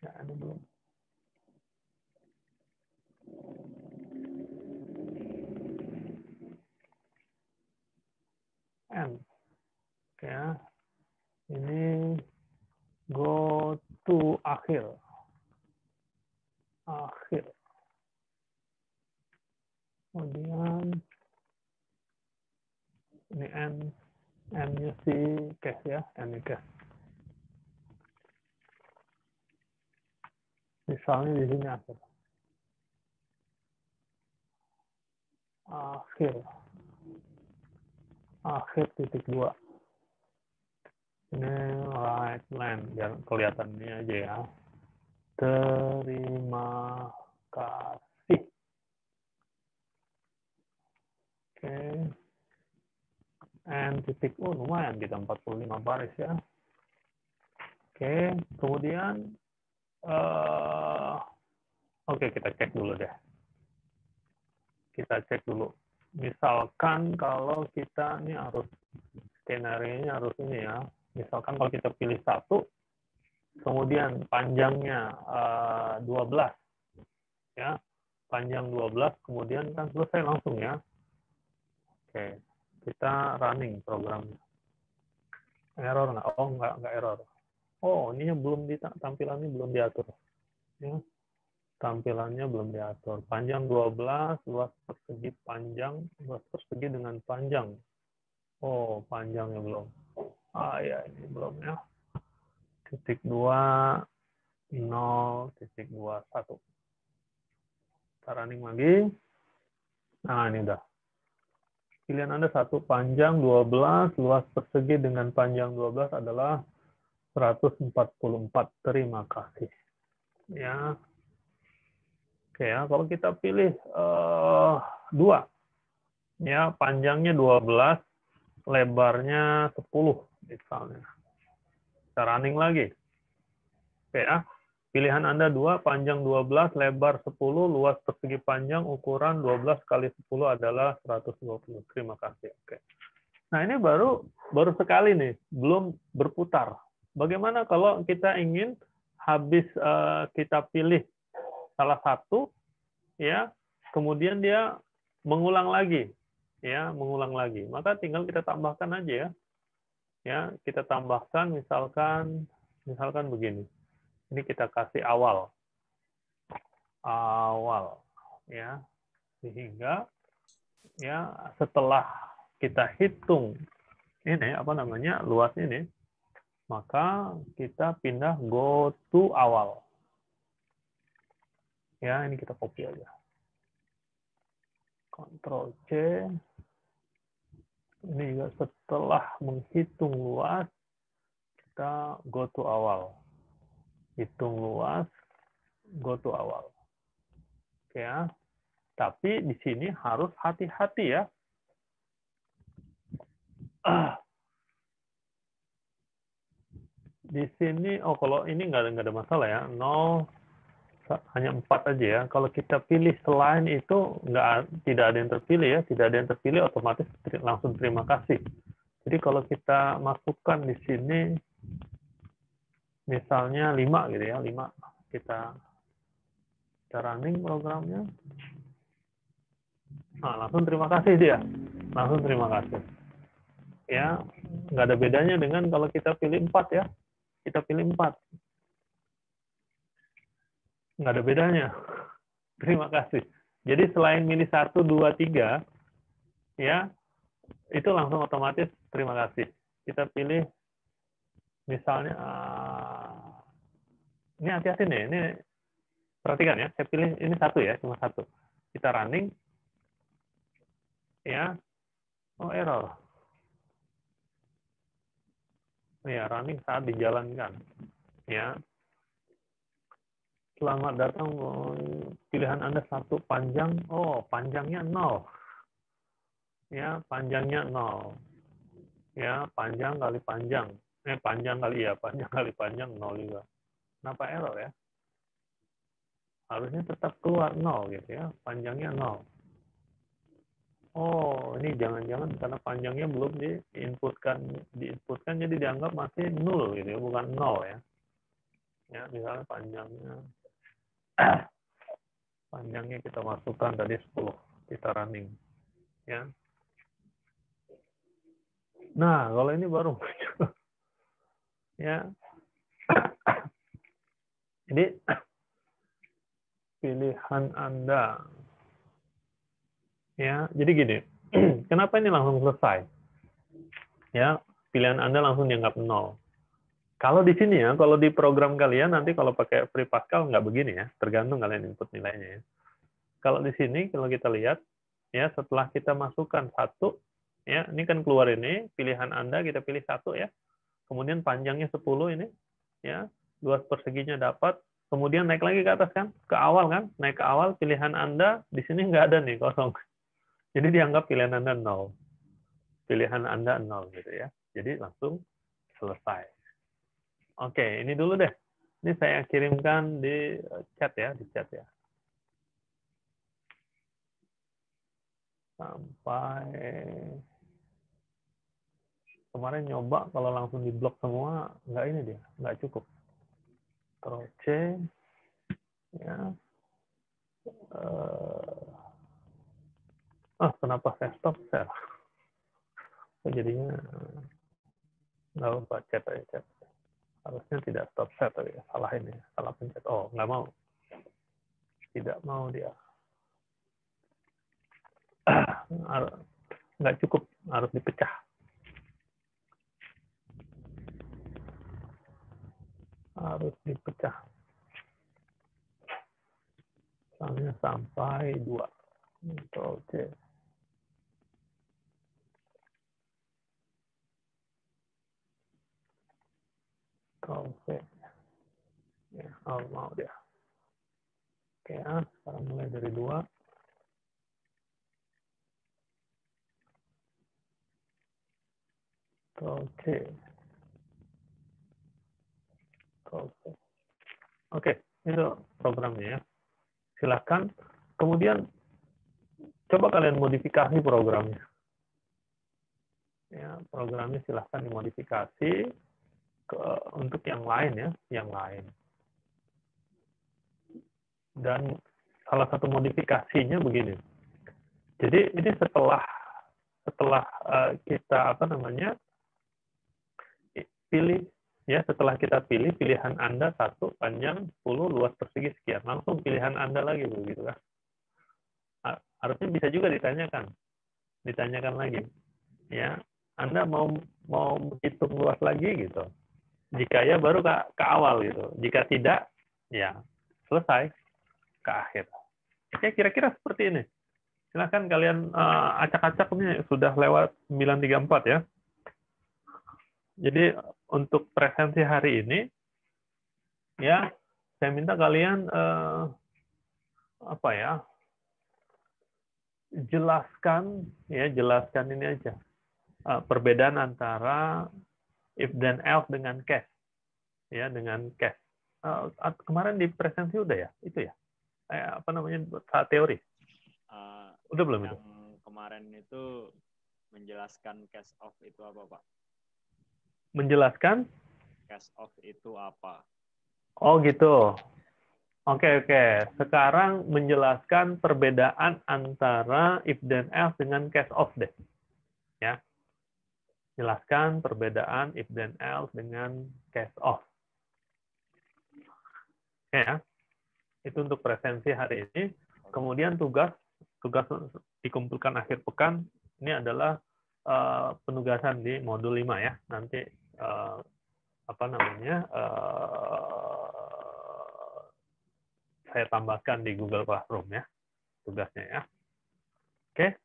Ya, ini belum. N. Oke ya. Ini go to akhir. akhir. Kemudian ini n-nya si cache ya, n-nya cache. Misalnya di sini akhir. Akhir titik 2. Ini right line, biar kelihatannya aja ya. Terima kasih. Oke. N titik, lumayan kita 45 baris ya. Oke, kemudian oke, kita cek dulu deh. Kita cek dulu. Misalkan kalau kita ini harus skenario-nya harus ini ya. Misalkan kalau kita pilih 1, kemudian panjangnya 12 ya. Panjang 12, kemudian kan selesai langsung ya. Oke, kita running programnya. Error nggak? Oh, nggak error. Oh, ininya belum tampilannya belum diatur. Ya. Tampilannya belum diatur. Panjang 12, luas persegi panjang, luas persegi dengan panjang. Oh, panjangnya belum. Ya, ini belum ya. Titik 2, 0, titik 2, 1. Kita running lagi. Nah, ini udah. Pilihan Anda 1, panjang 12, luas persegi dengan panjang 12 adalah 144. Terima kasih. Ya. Oke ya, kalau kita pilih 2, ya panjangnya 12, lebarnya 10 misalnya. Kita running lagi. Oke ya, pilihan Anda 2, panjang 12, lebar 10, luas persegi panjang ukuran 12 kali 10 adalah 120. Terima kasih. Oke. Nah ini baru sekali nih, belum berputar. Bagaimana kalau kita ingin habis kita pilih salah satu, ya, kemudian dia mengulang lagi, ya, mengulang lagi. Maka tinggal kita tambahkan aja ya, ya, kita tambahkan misalkan begini. Ini kita kasih awal, ya, sehingga ya setelah kita hitung ini apa namanya luas ini, maka kita pindah go to awal. Ya, ini kita copy aja. Ctrl C. Ini juga setelah menghitung luas, kita go to awal. Hitung luas, go to awal. Oke ya. Tapi di sini harus hati-hati ya. Di sini, kalau ini nggak ada masalah ya. 0, hanya 4 aja ya. Kalau kita pilih selain itu tidak ada yang terpilih ya, tidak ada yang terpilih otomatis langsung terima kasih. Jadi kalau kita masukkan di sini misalnya 5 gitu ya, 5 kita running programnya. Nah, langsung terima kasih dia. Langsung terima kasih. Ya, nggak ada bedanya dengan kalau kita pilih 4 ya. Kita pilih 4. Nggak ada bedanya. Terima kasih. Jadi selain milih 1, 2, 3, ya, itu langsung otomatis terima kasih. Kita pilih, misalnya, ini hati-hati nih, ini perhatikan ya, saya pilih ini 1 ya, cuma 1. Kita running, ya, error. Ya, running saat dijalankan, ya. Selamat datang, pilihan Anda 1 panjang, panjangnya 0. Ya, panjangnya 0. Ya, panjang kali panjang. Panjang kali panjang 0 juga. Kenapa error ya? Harusnya tetap keluar 0 gitu ya, panjangnya 0. Ini jangan-jangan karena panjangnya belum diinputkan jadi dianggap masih 0 gitu ya, bukan 0 ya. Ya, misalnya panjangnya kita masukkan tadi 10, kita running ya. Nah, kalau ini baru ya. Jadi pilihan Anda. Ya, jadi gini, kenapa ini langsung selesai? Ya, pilihan Anda langsung dianggap 0. Kalau di sini ya, kalau di program kalian nanti kalau pakai Free Pascal nggak begini ya, tergantung kalian input nilainya ya. Kalau di sini kalau kita lihat ya, setelah kita masukkan 1, ya, ini kan keluar ini pilihan Anda, kita pilih 1 ya. Kemudian panjangnya 10 ini ya, luas perseginya dapat, kemudian naik lagi ke atas kan, ke awal kan, naik ke awal, pilihan Anda di sini nggak ada nih, kosong. Jadi dianggap pilihan Anda 0. Pilihan Anda 0 gitu ya. Jadi langsung selesai. Oke, ini dulu deh. Ini saya kirimkan di chat ya, di chat ya. Sampai kemarin nyoba kalau langsung diblok semua, nggak ini dia, nggak cukup. Ctrl C, ya. Kenapa saya stop share? Jadinya nggak lupa chat aja chat. Harusnya tidak stop share tadi, salah ini, salah pencet. Oh, nggak mau. Tidak mau dia. Nggak cukup, harus dipecah. Harus dipecah. Misalnya sampai 2. Ctrl C. Ctrl C. Ya, mau dia. Oke ya, sekarang mulai dari 2. Ctrl C. Ctrl C. Oke, itu programnya ya. Silakan. Kemudian coba kalian modifikasi programnya. Ya, programnya silahkan dimodifikasi untuk yang lain ya, yang lain. Dan salah satu modifikasinya begini. Jadi ini setelah kita pilih ya, setelah kita pilih pilihan Anda 1 panjang 10 luas persegi sekian, langsung pilihan Anda lagi begitu kan. Harusnya bisa juga ditanyakan lagi. Ya, Anda mau hitung luas lagi gitu. Jika ya baru ke awal gitu. Jika tidak, ya selesai ke akhir. Oke, kira-kira seperti ini. Silahkan kalian acak-acak, ini sudah lewat 9.34 ya. Jadi untuk presensi hari ini, ya saya minta kalian jelaskan ini aja. Perbedaan antara if then else dengan case. Ya, dengan case. Kemarin di presensi udah ya? Itu ya? Saat teori? Udah belum itu? Yang kemarin itu menjelaskan case of itu apa, Pak? Menjelaskan? Case of itu apa? Oh gitu. Oke. Sekarang menjelaskan perbedaan antara if then else dengan case of deh. Ya. Jelaskan perbedaan if then else dengan case of. Oke ya. Itu untuk presensi hari ini. Kemudian tugas dikumpulkan akhir pekan ini adalah penugasan di modul 5 ya. Nanti saya tambahkan di Google Classroom ya tugasnya ya. Oke,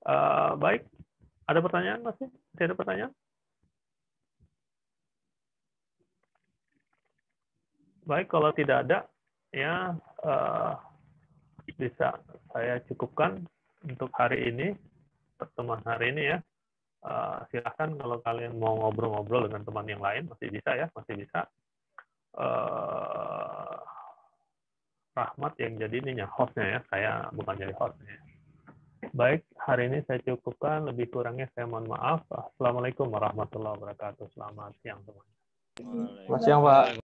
baik. Ada pertanyaan masih? Masih ada pertanyaan? Baik, kalau tidak ada ya bisa saya cukupkan untuk hari ini, pertemuan hari ini ya. Silahkan kalau kalian mau ngobrol-ngobrol dengan teman yang lain, masih bisa ya, masih bisa. Rahmat yang jadi ininya, hostnya ya, saya bukan jadi hostnya. Baik, hari ini saya cukupkan, lebih kurangnya saya mohon maaf. Assalamualaikum warahmatullahi wabarakatuh. Selamat siang semuanya. Selamat siang, Pak.